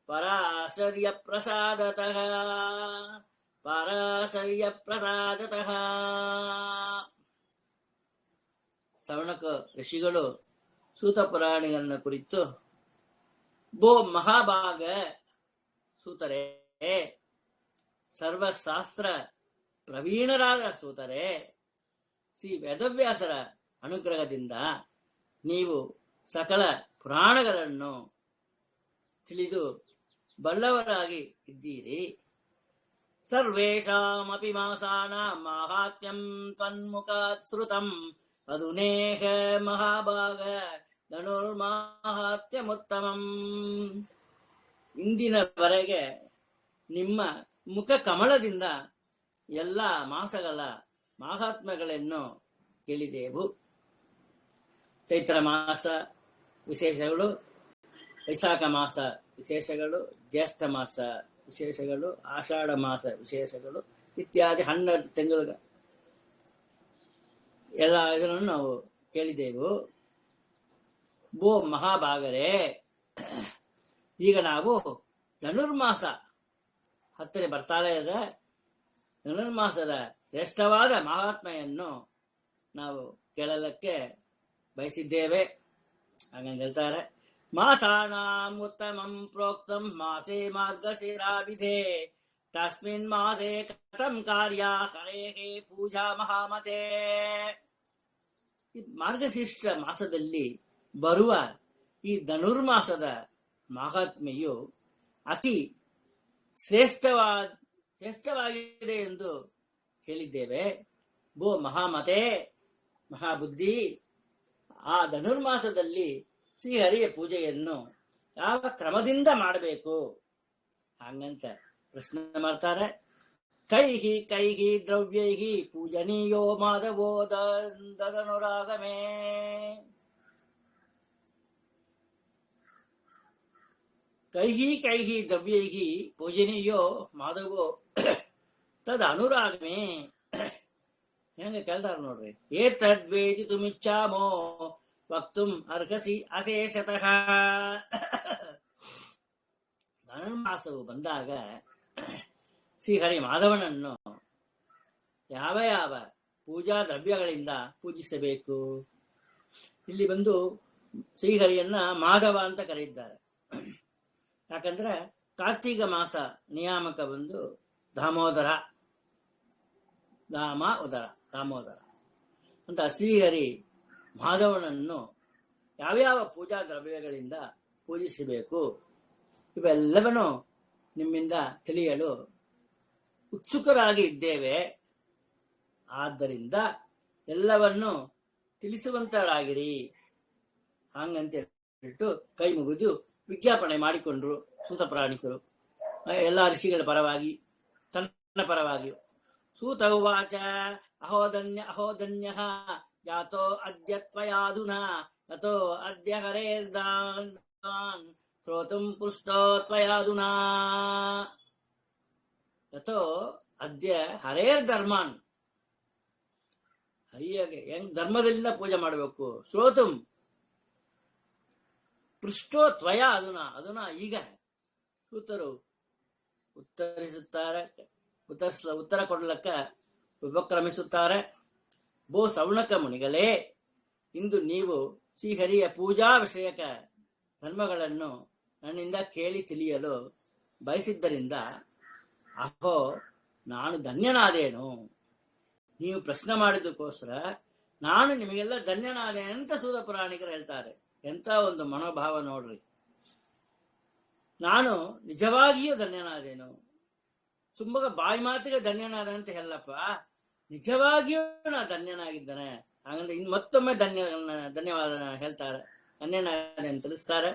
ಪರಾಶರ್ಯ ಪ್ರಸಾದತಃ. ಪಾರಾಸರ್ಯ ಪ್ರಸಾದತಃ. ಸವಣಕ ಋಷಿಗಳು ಸೂತ ಪುರಾಣಿಗಳನ್ನ ಕುರಿತು, ಬೋ ಮಹಾಭಾಗ ಸೂತರೇ, ಸರ್ವಶಾಸ್ತ್ರ ಪ್ರವೀಣರಾದ ಸೂತರೇ, ಶ್ರೀ ವೇದವ್ಯಾಸರ ಅನುಗ್ರಹದಿಂದ ನೀವು ಸಕಲ ಪುರಾಣಗಳನ್ನು ತಿಳಿದು ಬಲ್ಲವರಾಗಿ ಇದ್ದೀರಿ. ಸರ್ವೇಷಾಮಪಿ ಮಾಸಾನಾಂ ಮಾಹಾತ್ಮ್ಯಂ ತ್ವನ್ಮುಖಾತ್ ಶ್ರುತಂ ಅಧುನೇಹ ಮಹಾಭಾಗ ಧನುರ್ಮಾಹಾತ್ಮ್ಯಮುತ್ತಮಂ. ಇಂದಿನವರೆಗೆ ನಿಮ್ಮ ಮುಖ ಕಮಲದಿಂದ ಎಲ್ಲ ಮಾಸಗಳ ಮಹಾತ್ಮ್ಯಗಳನ್ನು ಕೇಳಿದೆವು. ಚೈತ್ರ ಮಾಸ ವಿಶೇಷಗಳು, ವೈಶಾಖ ಮಾಸ ವಿಶೇಷಗಳು, ಜ್ಯೇಷ್ಠ ಮಾಸ ವಿಶೇಷಗಳು, ಆಷಾಢ ಮಾಸ ವಿಶೇಷಗಳು ಇತ್ಯಾದಿ 12 ತಿಂಗಳು ಎಲ್ಲ ಇದನ್ನು ನಾವು ಕೇಳಿದೆವು. ಬೋ ಮಹಾಭಾಗರೇ, ಈಗ ನಾವು ಧನುರ್ಮಾಸ ಹತ್ತಿರ ಬರ್ತಾಳೆ ಇದೆ. ಧನುರ್ಮಾಸದ ಶ್ರೇಷ್ಠವಾದ ಮಹಾತ್ಮೆಯನ್ನು ನಾವು ಕೇಳಲಿಕ್ಕೆ ಬಯಸಿದ್ದೇವೆ. ಹಾಗಂತ ಹೇಳ್ತಾರೆ. ಮಾಸಾನಾಂ ಉತ್ತಮಂ ಪ್ರೋಕ್ತಂ ಮಾಸೇ ಮಾರ್ಗಶಿರಾಭಿಧೇ ತಸ್ಮಿನ್ ಮಾಸೇ ಕಥಂ ಕಾರ್ಯ ಹರೇಃ ಪೂಜಾ ಮಹಾಮತೆ. ಈ ಮಾರ್ಗಶಿಷ್ಟ ಮಾಸದಲ್ಲಿ ಬರುವ ಈ ಧನುರ್ಮಾಸದ ಮಹಾತ್ಮೆಯು ಅತಿ ಶ್ರೇಷ್ಠವಾಗಿದೆ ಎಂದು ಹೇಳಿದ್ದೇವೆ. ಬೋ ಮಹಾಮತೆ, ಮಹಾಬುದ್ಧಿ, ಆ ಧನುರ್ಮಾಸದಲ್ಲಿ ಶ್ರೀಹರಿಯ ಪೂಜೆಯನ್ನು ಯಾವ ಕ್ರಮದಿಂದ ಮಾಡಬೇಕು ಹಂಗಂತ ಪ್ರಶ್ನೆ ಮಾಡ್ತಾರೆ. ಕೈಹಿ ಕೈಹಿ ದ್ರವ್ಯೈಹಿ ಪೂಜನೀಯೋ ಮಾಧವೋ ಧನುರಾಗಮೇ. ಕೈಹಿ ಕೈಹಿ ದ್ರವ್ಯೈಹಿ ಪೂಜನೀಯೋ ಮಾಧವೋ ತದ್ ಅನುರಾಗಮೇ. ಹೆಂಗ ಕೇಳ್ತಾರ ನೋಡ್ರಿ. ಏತದ್ವೇದಿ ತುಮಿಚ್ಛಾಮೋ ವಕ್ತುಂ ಅರ್ಹಸಿ ಅಶೇಷತಃ. ಧನುರ್ಮಾಸವು ಬಂದಾಗ ಶ್ರೀಹರಿ ಮಾಧವನನ್ನು ಯಾವ ಯಾವ ಪೂಜಾ ದ್ರವ್ಯಗಳಿಂದ ಪೂಜಿಸಬೇಕು? ಇಲ್ಲಿ ಬಂದು ಶ್ರೀಹರಿಯನ್ನ ಮಾಧವ ಅಂತ ಕರೆದಿದ್ದಾರೆ. ಯಾಕಂದ್ರೆ ಕಾರ್ತೀಕ ಮಾಸ ನಿಯಾಮಕ ಬಂದು ದಾಮೋದರ ಅಂತ ಶ್ರೀಹರಿ ಮಾಧವನನ್ನು ಯಾವ್ಯಾವ ಪೂಜಾ ದ್ರವ್ಯಗಳಿಂದ ಪೂಜಿಸಬೇಕು ಇವೆಲ್ಲವನ್ನು ನಿಮ್ಮಿಂದ ತಿಳಿಯಲು ಉತ್ಸುಕರಾಗಿ ಇದ್ದೇವೆ. ಆದ್ದರಿಂದ ಎಲ್ಲವನ್ನು ತಿಳಿಸುವಂತರಾಗಿರಿ ಹಂಗಂತ ಹೇಳ್ಬಿಟ್ಟು ಕೈ ಮುಗಿದು ವಿಜ್ಞಾಪನೆ ಮಾಡಿಕೊಂಡ್ರು ಸೂತ ಪ್ರಾಣಿಕರು, ಎಲ್ಲ ಋಷಿಗಳ ಪರವಾಗಿ, ತನ್ನ ಪರವಾಗಿ. ಸೂತ ಉವಾಚ ಅಹೋಧನ್ಯ ಯಾತೋ ಅದ್ಯ ತ್ವಯಾಧುನಾ ತಥೋ ಅದ್ಯ ಹರೇರ್ದಾನ್ ಶ್ರೋತುಂ ಪೃಷ್ಟೋ ತ್ವಯಾಧುನಾ ತಥೋ ಅದ್ಯ ಹರೇರ್ಧರ್ಮಾನ್. ಹರಿಯಾಗೆ ಹೆಂಗ್ ಧರ್ಮದಿಂದ ಪೂಜೆ ಮಾಡಬೇಕು. ಶ್ರೋತುಂ ಪೃಷ್ಟೋ ತ್ವಯ ಅದನ್ನ ಈಗ ಸೂತರು ಉತ್ತರಿಸುತ್ತಾರೆ, ಉತ್ತರ ಕೊಡಲಕ್ಕ ಉಪಕ್ರಮಿಸುತ್ತಾರೆ. ಬೋ ಸೌನಕ ಮುನಿಗಳೇ, ಇಂದು ನೀವು ಶ್ರೀಹರಿಯ ಪೂಜಾ ವಿಷಯಕ ಧರ್ಮಗಳನ್ನು ನನ್ನಿಂದ ಕೇಳಿ ತಿಳಿಯಲು ಬಯಸಿದ್ದರಿಂದ ಅಹೋ ನಾನು ಧನ್ಯನಾದೇನು. ನೀವು ಪ್ರಶ್ನೆ ಮಾಡಿದಕ್ಕೋಸ್ಕರ ನಾನು ನಿಮಗೆಲ್ಲ ಧನ್ಯನಾದೆ ಅಂತ ಸೂತ ಪುರಾಣಿಕರು ಹೇಳ್ತಾರೆ. ಎಂತ ಒಂದು ಮನೋಭಾವ ನೋಡ್ರಿ. ನಾನು ನಿಜವಾಗಿಯೂ ಧನ್ಯನಾದೇನು. ಸುಮ್ಮಗ ಬಾಯಿ ಮಾತಿಗೆ ಧನ್ಯನಾದ ಅಂತ ಹೇಳಪ್ಪ, ನಿಜವಾಗಿಯೂ ನಾ ಧನ್ಯನಾಗಿದ್ದಾನೆ. ಹಾಗಂದ್ರೆ ಇನ್ ಮತ್ತೊಮ್ಮೆ ಧನ್ಯವಾದ ಹೇಳ್ತಾರೆ, ಧನ್ಯನಾದೆ ಅಂತ ತಿಳಿಸ್ತಾರೆ.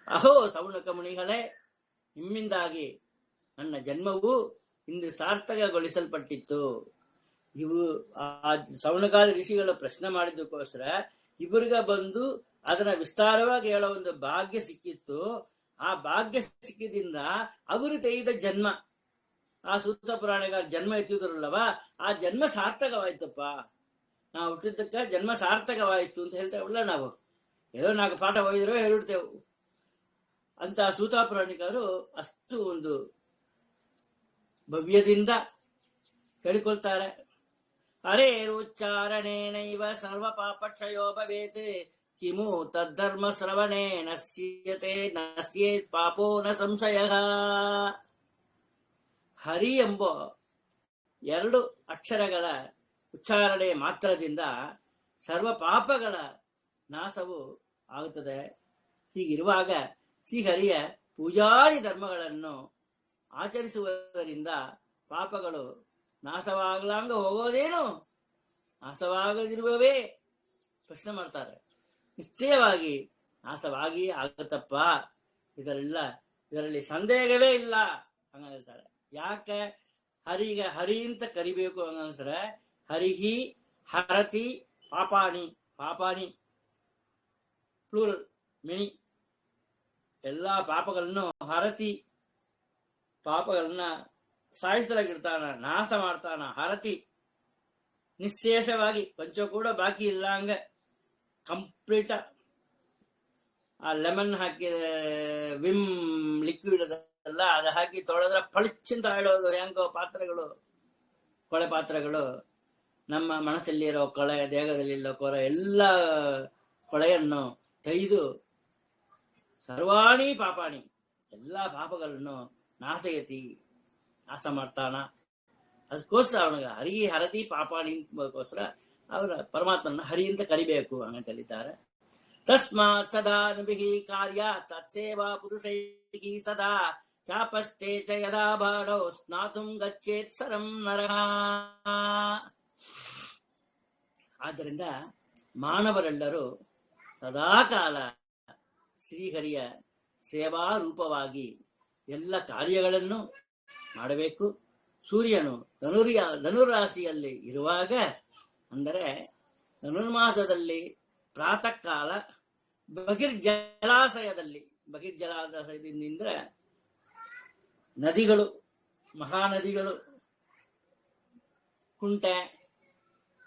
ಅಹೋ ಸೌನಕ ಮುನಿಗಳೇ, ನಿಮ್ಮಿಂದಾಗಿ ನನ್ನ ಜನ್ಮವು ಇಂದು ಸಾರ್ಥಕಗೊಳಿಸಲ್ಪಟ್ಟಿತ್ತು. ಇವು ಆ ಸೌನಕಾದ ಋಷಿಗಳು ಪ್ರಶ್ನೆ ಮಾಡಿದ್ದಕ್ಕೋಸ್ಕರ ಇವರಿಗ ಬಂದು ಅದನ್ನ ವಿಸ್ತಾರವಾಗಿ ಹೇಳೋ ಒಂದು ಭಾಗ್ಯ ಸಿಕ್ಕಿತ್ತು. ಆ ಭಾಗ್ಯ ಸಿಕ್ಕಿದಿಂದ ಅವರು ತೆಗೆದ ಜನ್ಮ, ಆ ಸೂತ ಪುರಾಣಿಗಳ ಜನ್ಮ ಎತ್ತಿದ್ರಲ್ಲವ, ಆ ಜನ್ಮ ಸಾರ್ಥಕವಾಯ್ತಪ್ಪ. ನಾವು ಹುಟ್ಟಿದ್ದಕ್ಕ ಜನ್ಮ ಸಾರ್ಥಕವಾಯ್ತು ಅಂತ ಹೇಳ್ತೇವಲ್ಲ ನಾವು. ಏನೋ 4 ಪಾಠ ಓದಿರೋ ಹೇಳಿಡ್ತೇವೆ ಅಂತ ಸೂತ ಪುರಾಣಿಕರು ಅಷ್ಟು ಒಂದು ಭವ್ಯದಿಂದ ಹೇಳಿಕೊಳ್ತಾರೆ. ಹರೇರುಚ್ಚಾರಣೇನೈವ ಸರ್ವ ಪಾಪಕ್ಷಯೋ ಭವೇತ್ ಕಿಮು ತದ್ಧರ್ಮ ಶ್ರವಣೇ ನಶ್ಯೇತ್ ಪಾಪೋ ನ ಸಂಶಯ. ಹರಿ ಎಂಬ 2 ಅಕ್ಷರಗಳ ಉಚ್ಚಾರಣೆ ಮಾತ್ರದಿಂದ ಸರ್ವ ಪಾಪಗಳ ನಾಶವು ಆಗುತ್ತದೆ. ಹೀಗಿರುವಾಗ ಶ್ರೀಹರಿಯ ಪೂಜಾರಿ ಧರ್ಮಗಳನ್ನು ಆಚರಿಸುವುದರಿಂದ ಪಾಪಗಳು ನಾಶವಾಗಲಾಂಗ ಹೋಗೋದೇನು, ನಾಶವಾಗದಿರುವವೇ? ಪ್ರಶ್ನೆ ಮಾಡ್ತಾರೆ. ನಿಶ್ಚಯವಾಗಿ ನಾಶವಾಗಿ ಆಗುತ್ತಪ್ಪ, ಇದರಲ್ಲಿ ಸಂದೇಹವೇ ಇಲ್ಲ ಹಂಗ ಹೇಳ್ತಾರೆ. ಯಾಕೆ ಹರಿ ಅಂತ ಕರಿಬೇಕು ಹಂಗಂತಾರೆ? ಹರಿಹಿ ಹರತಿ ಪಾಪಾಣಿ, ಪಾಪಾಣಿ ಪ್ಲೂರಲ್ ಮಿನಿ, ಎಲ್ಲಾ ಪಾಪಗಳನ್ನು ಹರತಿ, ಪಾಪಗಳನ್ನ ಸಾಯಿಸಲಾಗಿರ್ತಾನ, ನಾಶ ಮಾಡ್ತಾನ. ಹರತಿ ನಿಶೇಷವಾಗಿ ಕೊಂಚ ಕೂಡ ಬಾಕಿ ಇಲ್ಲ ಹಂಗ ಕಂಪ್ಲೀಟ್. ಆ ಲೆಮನ್ ಹಾಕಿ ವಿಮ್ ಲಿಕ್ವಿಡ್ ಅದಲ್ಲ, ಅದು ಹಾಕಿ ತೊಳೆದ್ರೆ ಪಳಿಚಿಂತ ಆಡೋದು ಹೆಂಗೋ ಪಾತ್ರೆಗಳು, ಕೊಳೆ ಪಾತ್ರೆಗಳು. ನಮ್ಮ ಮನಸ್ಸಲ್ಲಿರೋ ಕೊಳೆ, ದೇಹದಲ್ಲಿರೋ ಕೊಳೆ, ಎಲ್ಲ ಕೊಳೆಯನ್ನು ತೆಗೆದು ಸರ್ವಾಣಿ ಪಾಪಾಣಿ, ಎಲ್ಲಾ ಪಾಪಗಳನ್ನು ನಾಶಯತಿ, ನಾಶ ಮಾಡ್ತಾನ. ಅದಕ್ಕೋಸ್ಕರ ಅವನಿಗೆ ಹರಿ ಹರತಿ ಪಾಪಾಣಿ ಗೋಸ್ಕರ ಅವರ ಪರಮಾತ್ಮನ ಹರಿ ಅಂತ ಕರಿಬೇಕು ಅಂತ ಹೇಳಿದ್ದಾರೆ. ತಸ್ಮಾತ್ ಸದಾ ನುಭಿಃ ಕಾರ್ಯ ತತ್ಸೇವಾ ಪುರುಷೈಃ ಸದಾ ಚಾಪಸ್ತೆ ಚ ಯದಾ ಬಾಡೋ ಸ್ನಾತುಂ ಗಚ್ಚೇತ್ ಸರಂ ನರಃ. ಆದ್ದರಿಂದ ಮಾನವರೆಲ್ಲರೂ ಸದಾಕಾಲ ಶ್ರೀಹರಿಯ ಸೇವಾ ರೂಪವಾಗಿ ಎಲ್ಲ ಕಾರ್ಯಗಳನ್ನು ಮಾಡಬೇಕು. ಸೂರ್ಯನು ಧನುರಾಶಿಯಲ್ಲಿ ಇರುವಾಗ, ಅಂದರೆ ಧನುರ್ಮಾಸದಲ್ಲಿ ಪ್ರಾತಃ ಕಾಲ ಬಹಿರ್ಜಲಾಶಯದಿಂದ ನದಿಗಳು, ಮಹಾನದಿಗಳು, ಕುಂಟೆ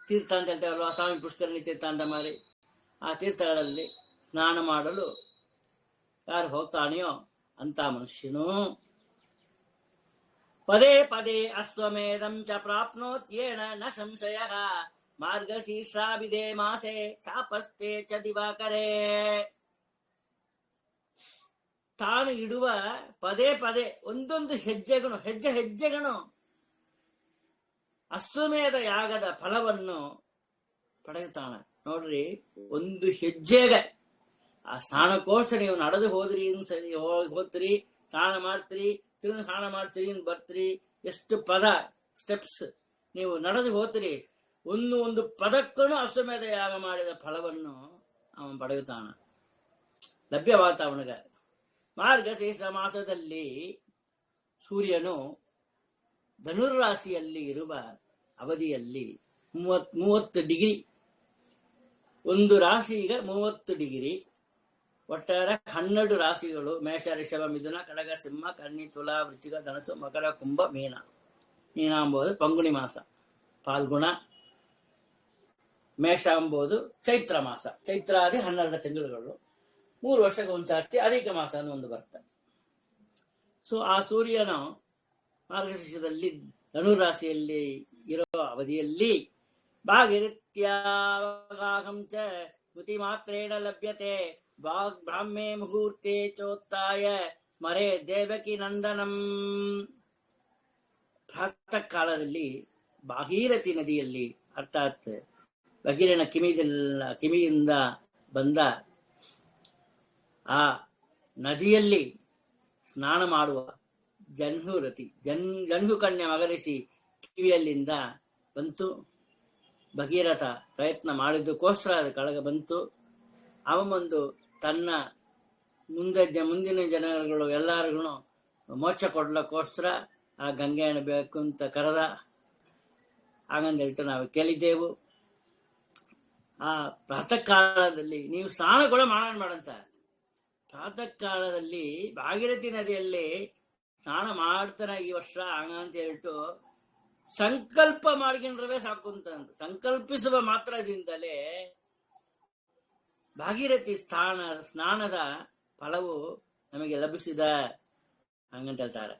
ತೀರ್ಥ ಅಂತ ಹೇಳ್ತಾರಲ್ವ, ಸ್ವಾಮಿ ಪುಷ್ಕರಣಿ ತೀರ್ಥ ಅಂತ ಮಾಡಿ, ಆ ತೀರ್ಥಗಳಲ್ಲಿ ಸ್ನಾನ ಮಾಡಲು ಯಾರು ಹೋಗ್ತಾನೆಯೋ ಅಂತ ಮನುಷ್ಯನು ಪದೇ ಪದೇ ಅಶ್ವಮೇಧಂ ಚ ಪ್ರಾಪ್ನೋತ್ಯೇನ ನ ಸಂಶಯ ಮಾರ್ಗಶೀರ್ಷಾಭಿಧೇ ಮಾಸೆ ಚಾಪಸ್ತೆ ಚ ದಿವಾಕರೇ. ತಾನು ಇಡುವ ಪದೇ ಪದೇ ಒಂದೊಂದು ಹೆಜ್ಜೆಗನು ಅಶ್ವಮೇಧ ಯಾಗದ ಫಲವನ್ನು ಪಡೆಯುತ್ತಾನ. ನೋಡ್ರಿ, ಒಂದು ಹೆಜ್ಜೆಗೆ ಆ ಸ್ನಾನಕ್ಕೋಸ್ಕರ ನೀವು ನಡೆದು ಹೋದ್ರಿ, ಸರಿ ಹೋಗ್ತೀರಿ, ಸ್ನಾನ ಮಾಡ್ತೀರಿ, ತಿರುಗಿ ಸ್ನಾನ ಮಾಡ್ತೀರಿ, ಬರ್ತೀರಿ, ಎಷ್ಟು ಪದ ಸ್ಟೆಪ್ಸ್ ನೀವು ನಡೆದು ಹೋಗ್ತೀರಿ, ಒಂದು ಪದಕ್ಕೂ ಅಶ್ವಮೇಧ ಯಾಗ ಮಾಡಿದ ಫಲವನ್ನು ಅವನು ಪಡೆಯುತ್ತಾನ, ಲಭ್ಯವಾಗ್ತ ಅವನಿಗೆ. ಮಾರ್ಗಶೀರ್ಷ ಮಾಸದಲ್ಲಿ ಸೂರ್ಯನು ಧನುರ್ರಾಶಿಯಲ್ಲಿ ಇರುವ ಅವಧಿಯಲ್ಲಿ 30 ಡಿಗ್ರಿ, ಒಂದು ರಾಶಿಗೆ 30 ಡಿಗ್ರಿ, ಒಟ್ಟಾರೆ 12 ರಾಶಿಗಳು, ಮೇಷ, ರಿಷಭ, ಮಿಥುನ, ಕಡಗ, ಸಿಂಹ, ಕನ್ನಿ, ತುಲಾ, ವೃಶ್ಚಿಕ, ಧನಸ್ಸು, ಮಕರ, ಕುಂಭ, ಮೀನ. ಮೀನ ಎಂಬುದು ಪಂಗುಣಿ ಮಾಸ, ಫಾಲ್ಗುಣ. ಮೇಷ ಎಂಬುದು ಚೈತ್ರ ಮಾಸ, ಚೈತ್ರಾದಿ 12 ತಿಂಗಳುಗಳು, 3 ವರ್ಷಕ್ಕೆ ಒಂದ್ಸರ್ತಿ ಅಧಿಕ ಮಾಸ ಅನ್ನೋ ಒಂದು ಬರ್ತದೆ. ಸೊ ಆ ಸೂರ್ಯನ ಮಾರ್ಗಶೀರ್ಷದಲ್ಲಿ ಧನುರಾಶಿಯಲ್ಲಿ ಇರೋ ಅವಧಿಯಲ್ಲಿ ಭಾಗಿರಿತ್ಯಾವಗಾಹಂ ಚ ಸ್ಮೃತಿ ಮಾತ್ರೇಣ ಲಭ್ಯತೆ ಬ್ರಾಹ್ಮೇ ಮುಹೂರ್ತೆ ಚೋತ್ತಾಯ ಸ್ಮರೇ ದೇವಕಿ ನಂದನಂ. ಪ್ರಾತಃ ಕಾಲದಲ್ಲಿ ಭಾಗೀರಥಿ ನದಿಯಲ್ಲಿ, ಅರ್ಥಾತ್ ಭಗೀರನ ಕಿವಿಯಿಂದ ಬಂದ ಆ ನದಿಯಲ್ಲಿ ಸ್ನಾನ ಮಾಡುವ ಜನ್ಹು ಕನ್ಯೆ ಮಗರಿಸಿ ಕಿವಿಯಲ್ಲಿಂದ ಬಂತು. ಭಗೀರಥ ಪ್ರಯತ್ನ ಮಾಡಿದ್ದಕ್ಕೋಸ್ಕರ ಅದು ಕೆಳಗೆ ಬಂತು. ಅವನೊಂದು ತನ್ನ ಮುಂದಿನ ಜನಗಳು ಎಲ್ಲರಿಗೂ ಮೋಕ್ಷ ಕೊಡ್ಲಿಕ್ಕೋಸ್ಕರ ಆ ಗಂಗೆಯನ್ನು ಬೇಕು ಅಂತ ಕರೆದ. ಹಾಗಂದೇಳ್ತು ನಾವು ಕೇಳಿದ್ದೆವು. ಆ ಪ್ರಾತಃ ಕಾಲದಲ್ಲಿ ನೀವು ಸ್ನಾನ ಕೂಡ ಮಾಡಂತ. ಪ್ರಾತಃ ಕಾಲದಲ್ಲಿ ಭಾಗೀರಥಿ ನದಿಯಲ್ಲಿ ಸ್ನಾನ ಮಾಡ್ತಾನೆ ಈ ವರ್ಷ ಹಂಗಂತ ಹೇಳ್ಬಿಟ್ಟು ಸಂಕಲ್ಪ ಮಾಡ್ಕೊಂಡ್ರವೇ ಸಾಕು ಅಂತ ಸಂಕಲ್ಪಿಸುವ ಮಾತ್ರದಿಂದಲೇ ಭಾಗೀರಥಿ ಸ್ನಾನದ ಫಲವು ನಮಗೆ ಲಭಿಸಿದ ಹಂಗಂತ ಹೇಳ್ತಾರೆ.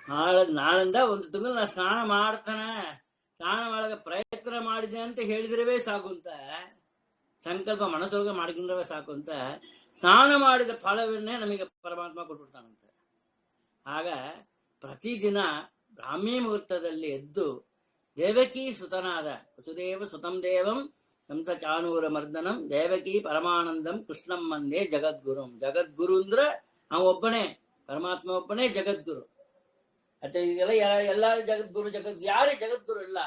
ನಾಳಿಂದ ಒಂದು ತಿಂಗಳು ನಾ ಸ್ನಾನ ಮಾಡ್ತಾನೆ, ಸ್ನಾನ ಮಾಡಕ್ಕೆ ಪ್ರಯತ್ನ ಮಾಡಿದೆ ಅಂತ ಹೇಳಿದ್ರವೇ ಸಾಕು ಅಂತ, ಸಂಕಲ್ಪ ಮನಸ್ಸೊಳಗೆ ಮಾಡಿಕೊಂಡ್ರವೇ ಸಾಕು ಅಂತ ಸ್ನಾನ ಮಾಡಿದ ಫಲವನ್ನೇ ನಮಗೆ ಪರಮಾತ್ಮ ಕೊಟ್ಬಿಡ್ತಾನಂತೆ. ಆಗ ಪ್ರತಿದಿನ ಬ್ರಾಹ್ಮಿ ಮುಹೂರ್ತದಲ್ಲಿ ಎದ್ದು ದೇವಕಿ ಸುತನಾದ ವಸುದೇವ ಸುತಂ ದೇವಂ ಕಂಸ ಚಾನೂರ ಮರ್ದನಂ ದೇವಕಿ ಪರಮಾನಂದಂ ಕೃಷ್ಣಂ ಮಂದೇ ಜಗದ್ಗುರುಂ. ಜಗದ್ಗುರು ಅಂದ್ರೆ ಒಬ್ಬನೇ, ಪರಮಾತ್ಮ ಒಬ್ಬನೇ ಜಗದ್ಗುರು. ಮತ್ತೆ ಇದೆಲ್ಲ ಎಲ್ಲ ಜಗದ್ಗುರು ಯಾರೇ ಜಗದ್ಗುರು ಇಲ್ಲ.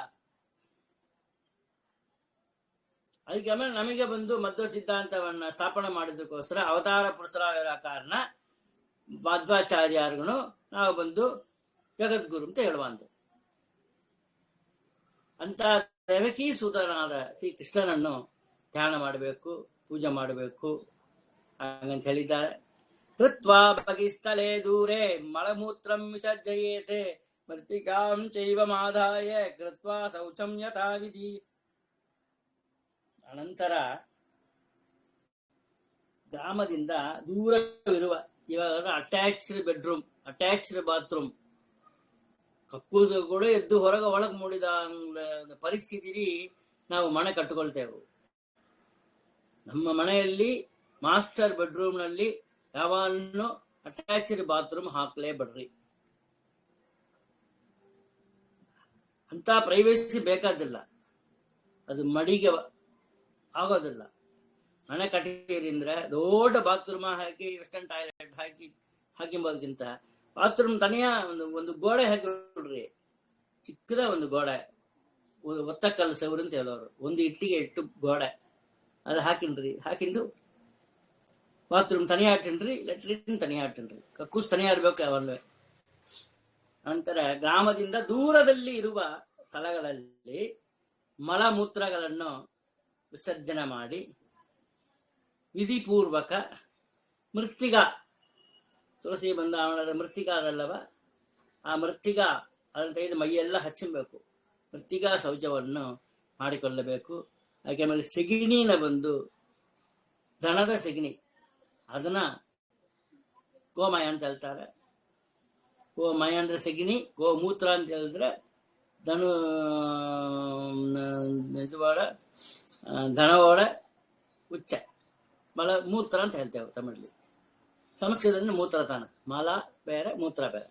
ಅದಕ್ಕೆ ಆಮೇಲೆ ನಮಗೆ ಬಂದು ಮಧ್ವ ಸಿದ್ಧಾಂತವನ್ನ ಸ್ಥಾಪನೆ ಮಾಡಿದ್ದಕ್ಕೋಸ್ಕರ ಅವತಾರ ಪುರುಷರಾಗಿರೋ ಕಾರಣ ಮಧ್ವಾಚಾರ್ಯರುಗಳು ನಾವು ಬಂದು ಜಗದ್ಗುರು ಅಂತ ಹೇಳುವಂತ. ಅಂತ ದೇವಕಿ ಸೂತನಾದ ಶ್ರೀ ಕೃಷ್ಣನನ್ನು ಧ್ಯಾನ ಮಾಡಬೇಕು, ಪೂಜೆ ಮಾಡಬೇಕು ಹಾಗಂತ ಹೇಳಿದ್ದಾರೆ. ಕೃತ್ವಾ ಬಗಿಸ್ಥಳೇ ದೂರೇ ಮಲಮೂತ್ರಂ ವಿಸರ್ಜಯೇತೆ ಮೃತ್ತಿಕಾಂ ಚೈವ ಮಾದಾಯ ಕೃತ್ವಾ ಶೌಚಂ ಯಥಾ ವಿಧಿ. ಅನಂತರ ಗ್ರಾಮದಿಂದ ದೂರವಿರುವ, ಇವಾಗ ಅಟ್ಯಾಚ್ಡ್ ಬೆಡ್ರೂಮ್, ಅಟ್ಯಾಚ್ಡ್ ಬಾತ್ರೂಮ್, ಕಕ್ಕೂಸು ಕೂಡ ಎದ್ದು ಹೊರಗೆ ಒಳಗೆ ಮೂಡಿದ ಪರಿಸ್ಥಿತಿ ನಾವು ಮನೆ ಕಟ್ಟಿಕೊಳ್ತೇವೆ. ನಮ್ಮ ಮನೆಯಲ್ಲಿ ಮಾಸ್ಟರ್ ಬೆಡ್ರೂಮ್ ನಲ್ಲಿ ಯಾವನ್ನು ಅಟ್ಯಾಚ್ಡ್ ಬಾತ್ರೂಮ್ ಹಾಕ್ಲೇಬೇಡ್ರಿ. ಅಂತ ಪ್ರೈವೇಸಿ ಬೇಕಾದಿಲ್ಲ, ಅದು ಮಡಿಗೆ ಆಗೋದಿಲ್ಲ. ಮನೆ ಕಟ್ಟಿರಿ ಅಂದ್ರೆ ದೊಡ್ಡ ಬಾತ್ರೂಮ್ ಹಾಕಿ ವೆಸ್ಟರ್ನ್ ಟಾಯ್ಲೆಟ್ ಹಾಕಿಂಬೋದಕ್ಕಿಂತ ಬಾತ್ರೂಮ್ ತನಿಯ ಒಂದು ಗೋಡೆ ಹಾಕಿ ಬಿಡ್ರಿ, ಚಿಕ್ಕದ ಒಂದು ಗೋಡೆ, ಒತ್ತ ಕಲ್ಸವ್ರು ಅಂತ ಹೇಳೋರು, ಒಂದು ಇಟ್ಟಿಗೆ ಇಟ್ಟು ಗೋಡೆ ಅದು ಹಾಕಿಂಡು ಬಾತ್ರೂಮ್ ತನಿಯ ಹಾಟಿನ್ರಿ, ಲೆಟ್ರಿನ್ ತನಿಯ ಹಾಟಿನ್ರಿ, ಕಕ್ಕೂಸ್ ತನಿಯ ಇರ್ಬೇಕು ಅವಲ್ಲೇ. ನಂತರ ಗ್ರಾಮದಿಂದ ದೂರದಲ್ಲಿ ಇರುವ ಸ್ಥಳಗಳಲ್ಲಿ ಮಲಮೂತ್ರಗಳನ್ನು ವಿಸರ್ಜನೆ ಮಾಡಿ ವಿಧಿಪೂರ್ವಕ ಮೃತ್ತಿಗ, ತುಳಸಿ ಬಂದಾವಣದ ಮೃತ್ತಿಕ ಅದಲ್ಲವ, ಆ ಮೃತ್ತಿಗ ಅದನ್ನು ತೆಗೆದು ಮೈಯೆಲ್ಲ ಹಚ್ಚಬೇಕು. ಮೃತ್ತಿಗ ಶೌಚವನ್ನು ಮಾಡಿಕೊಳ್ಳಬೇಕು. ಯಾಕೆ ಆಮೇಲೆ ಸೆಗಣಿನ ಬಂದು ದನದ ಸೆಗಣಿ, ಅದನ್ನ ಗೋಮಯ ಅಂತ ಹೇಳ್ತಾರೆ. ಗೋಮಯ ಅಂದ್ರೆ ಸೆಗಣಿ, ಗೋಮೂತ್ರ ಅಂತ ಹೇಳಿದ್ರೆ ದನವೋಡ ಉಚ್ಚ, ಮಲ ಮೂತ್ರ ಅಂತ ಹೇಳ್ತೇವೆ ತಮಿಳಲ್ಲಿ. ಸಂಸ್ಕೃತದಲ್ಲಿ ಮೂತ್ರತಾನ, ಮಲ ಬೇರೆ ಮೂತ್ರ ಬೇರೆ.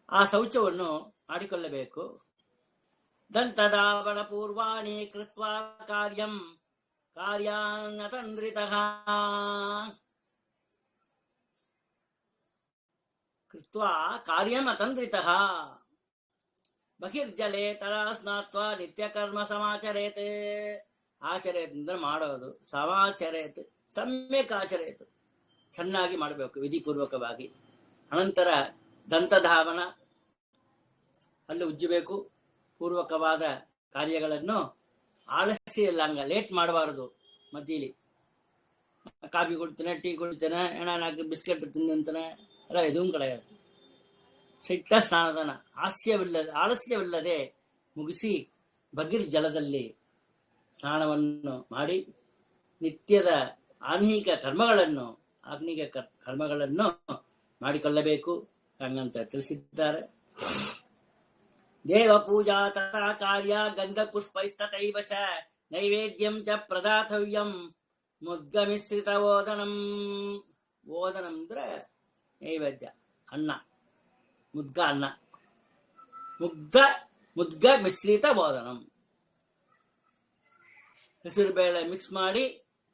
ಆ ಶೌಚವನ್ನು ಮಾಡಿಕೊಳ್ಳಬೇಕು. ದಂತದಾವಣ ಪೂರ್ವಾಣಿ ಕೃತ್ವಾ ಕಾರ್ಯಾನ್ನತಂದ್ರಿತಃ ಕೃತ್ವಾ ಕಾರ್ಯಂ ಅತಂದ್ರಿತಃ ಬಹಿರ್ಜಲೆ ತಲಾ ಸ್ನಾತ್ವಾ ನಿತ್ಯ ಕರ್ಮ ಸಮಾಚರೇತ್. ಆಚರೇತ್ ಅಂದ್ರೆ ಮಾಡೋದು, ಸಮಾಚರೇತ್ ಸಮ್ಯಕ್ ಆಚರೇತ್ ಚೆನ್ನಾಗಿ ಮಾಡಬೇಕು ವಿಧಿಪೂರ್ವಕವಾಗಿ. ಅನಂತರ ದಂತಧಾವನ, ಅಲ್ಲಿ ಉಜ್ಜಬೇಕು. ಪೂರ್ವಕವಾದ ಕಾರ್ಯಗಳನ್ನು ಆಲಸ್ಯ ಇಲ್ಲ, ಹಂಗ ಲೇಟ್ ಮಾಡಬಾರದು. ಮಧ್ಯಲಿ ಕಾಫಿ ಕುಡ್ತೇನೆ, ಟೀ ಕುಡಿತೇನೆ, ನಾಲ್ಕು ಬಿಸ್ಕೆಟ್ ತಿಂದಂತಾನೆ ಅಲ್ಲ, ಇದೂ ಕಡೆಯಾಗ ಸಿಟ್ಟ ಸ್ನಾನದಾನ ಆಲಸ್ಯವಿಲ್ಲದೆ ಮುಗಿಸಿ ಬಗಿರ್ ಜಲದಲ್ಲಿ ಸ್ನಾನವನ್ನು ಮಾಡಿ ನಿತ್ಯದ ಆನ್ಹಿಕ ಕರ್ಮಗಳನ್ನು ಮಾಡಿಕೊಳ್ಳಬೇಕು ಹಂಗಂತ ತಿಳಿಸಿದ್ದಾರೆ. ದೇವ ಪೂಜಾ ತಥಾ ಕಾರ್ಯ ಗಂಧ ಪುಷ್ಪೈಸ್ತತೈವ ಚ ನೈವೇದ್ಯಂ ಚ ಪ್ರದಾತವ್ಯಂ ಮುದ್ಗಮಿಶ್ರಿತ ಓದನಂ. ಓದನಂ ಅಂದ್ರೆ ನೈವೇದ್ಯ, ಅನ್ನ, ಮುದ್ಗ ಅನ್ನ, ಮುದ್ಗ ಮಿಶ್ರಿತ ಓದನಂ. ಹೆಸರು ಬೇಳೆ ಮಿಕ್ಸ್ ಮಾಡಿ,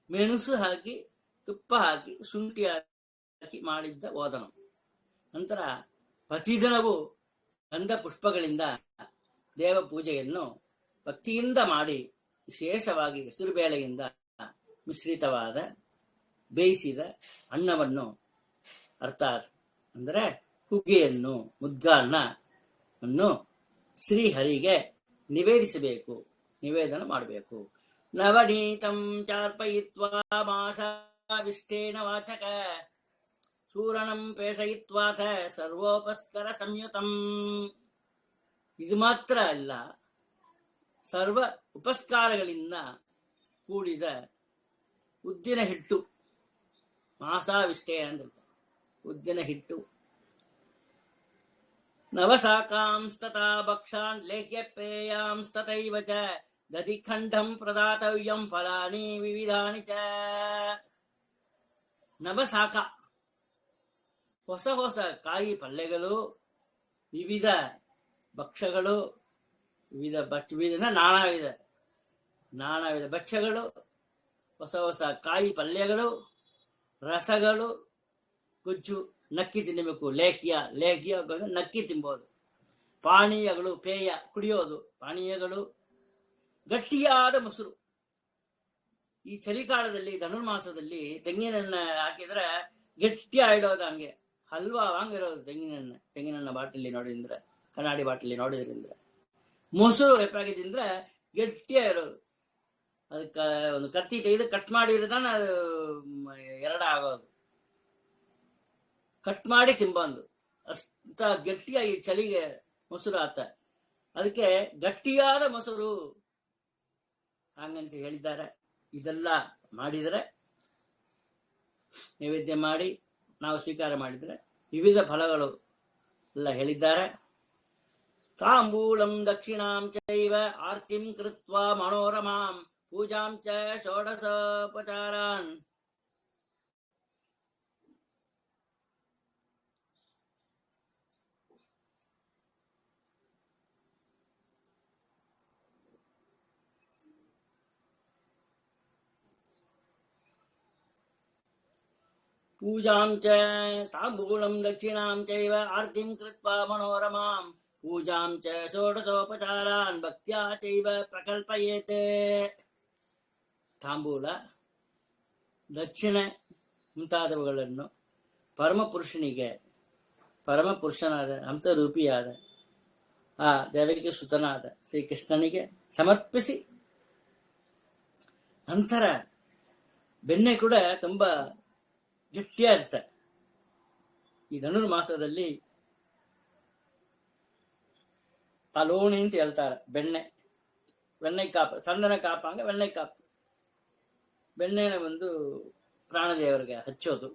ಮೆಣಸು ಹಾಕಿ, ತುಪ್ಪ ಹಾಕಿ, ಶುಂಠಿ ಹಾಕಿ ಮಾಡಿದ್ದ ಓದನಂ. ನಂತರ ಪ್ರತಿದಿನವೂ ಗಂಧ ಪುಷ್ಪಗಳಿಂದ ದೇವ ಪೂಜೆಯನ್ನು ಭಕ್ತಿಯಿಂದ ಮಾಡಿ, ವಿಶೇಷವಾಗಿ ಹೆಸರು ಬೇಳೆಯಿಂದ ಮಿಶ್ರಿತವಾದ ಬೇಯಿಸಿದ ಅನ್ನವನ್ನು ಅರ್ಥಾತ್ ಅಂದರೆ ಹುಗ್ಗಿಯನ್ನು, ಮುದ್ಗಾನ್ನವನ್ನು ಶ್ರೀಹರಿಗೆ ನಿವೇದಿಸಬೇಕು, ನಿವೇದನ ಮಾಡಬೇಕು. ನವನೀತಂ ಚಾರ್ಪಯಿತ್ವಾ ಮಾಸಾವಿಷ್ಟೇನ ವಾಚಕ ಚೂರಣಂ ಪೇಷಯಿತ್ವಾಥ ಸರ್ವೋಪಸ್ಕರ ಸಂಯುತಂ. ಇದು ಮಾತ್ರ ಅಲ್ಲ, ಸರ್ವ ಉಪಸ್ಕಾರಗಳಿಂದ ಕೂಡಿದ ಉದ್ದಿನ ಹಿಟ್ಟು, ಮಾಸಾವಿಷ್ಟೇ ಅಂದ್ರೆ ಉದ್ದಿನ ಹಿಟ್ಟು. ನವಸಾಕಾಂಸ್ತಥಾ ಭಕ್ಷಾನ್ ಲೇಖ್ಯಪೇಯಾಂಸ್ತಥೈವ ಚ ದಧಿಖಂಡಂ ಪ್ರದಾತವ್ಯಂ ಫಲಾನಿ ವಿವಿಧಾನಿ ಚ. ನವಸಾಕ ಹೊಸ ಹೊಸ ಕಾಯಿ ಪಲ್ಯಗಳು, ವಿವಿಧ ಭಕ್ಷ್ಯಗಳು, ನಾನಾ ವಿಧ ಭಕ್ಷ್ಯಗಳು, ಹೊಸ ಹೊಸ ಕಾಯಿ ಪಲ್ಯಗಳು, ರಸಗಳು, ಗುಜ್ಜು ನಕ್ಕಿ ತಿನ್ನಬೇಕು. ಲೇಖ್ಯ ನಕ್ಕಿ ತಿನ್ಬೋದು. ಪಾನೀಯಗಳು, ಪೇಯ ಕುಡಿಯೋದು, ಪಾನೀಯಗಳು, ಗಟ್ಟಿಯಾದ ಮೊಸರು. ಈ ಚಳಿಗಾಲದಲ್ಲಿ ಧನುರ್ಮಾಸದಲ್ಲಿ ತೆಂಗಿನೆಣ್ಣೆ ಹಾಕಿದ್ರೆ ಗಟ್ಟಿ ಇಡೋದು, ಹಂಗೆ ಹಲ್ವಾ ಹಂಗಿರೋದು. ತೆಂಗಿನೆಣ್ಣೆ ಬಾಟಲಿ ನೋಡಿದ್ರೆ, ಕನ್ನಡಿ ಬಾಟಲಿ ನೋಡಿದ್ರಿಂದ ಮೊಸರು ಹೆಪ್ಪಾಗಿ ತಿಂದ್ರೆ ಗಟ್ಟಿಯ ಇರೋದು. ಅದಕ್ಕೆ ಒಂದು ಕತ್ತಿ ತೆಗೆದು ಕಟ್ ಮಾಡಿರೋದಾನ ಅದು ಎರಡ ಆಗೋದು. ಕಟ್ ಮಾಡಿ ತಿನ್ಬಂದು ಅಷ್ಟ ಗಟ್ಟಿಯಾಗಿ ಚಳಿಗೆ ಮೊಸರು ಆತ. ಅದಕ್ಕೆ ಗಟ್ಟಿಯಾದ ಮೊಸರು ಹಂಗಂತ ಹೇಳಿದ್ದಾರೆ. ಇದೆಲ್ಲ ಮಾಡಿದರೆ, ನೈವೇದ್ಯ ಮಾಡಿ ನಾವು ಸ್ವೀಕಾರ ಮಾಡಿದರೆ ವಿವಿಧ ಫಲಗಳು ಎಲ್ಲ ಹೇಳಿದ್ದಾರೆ. ತಾಂಬೂಲಂ ದಕ್ಷಿಣಾಂ ಚೈವ ಆರ್ತಿಂ ಕೃತ್ವಾ ಮನೋರಮಾಂ ಪೂಜಾಂ ಚ ಷೋಡಶೋಪಚಾರಾನ್. ಪೂಜಾಂ ಚ ತಾಂಬೂಲಂ ದಕ್ಷಿಣಾಂ ಚೈವ ಆರ್ತಿಂ ಕೃತ್ವಾ ಮನೋರಮಾಂ ಪೂಜಾಂ ಚ ಷೋಡಶೋಪಚಾರಾನ್ ಭಕ್ತ್ಯಾ ಚೈವ ಪ್ರಕಲ್ಪಯೇತ್. ತಾಂಬೂಲ, ದಕ್ಷಿಣೆ ಮುಂತಾದವುಗಳನ್ನು ಪರಮಪುರುಷನಾದ ಹಂಸರೂಪಿಯಾದ ಆ ದೇವರಿಗೆ ಸುತನಾದ ಶ್ರೀಕೃಷ್ಣನಿಗೆ ಸಮರ್ಪಿಸಿ, ನಂತರ ಬೆಣ್ಣೆ ಕೂಡ ತುಂಬಾ ಗಟ್ಟಿಯಾಗಿರುತ್ತೆ. ಈ ಧನುರ್ಮಾಸದಲ್ಲಿ ತಲೋಣಿ ಅಂತ ಹೇಳ್ತಾರೆ. ಬೆಣ್ಣೆ ಕಾಪು, ಸಣ್ಣನ ಕಾಪ ಹಂಗ ಬೆಣ್ಣೆ ಕಾಪು. ಬೆಣ್ಣೆನ ಒಂದು ಪ್ರಾಣದೇವರಿಗೆ ಹಚ್ಚೋದು,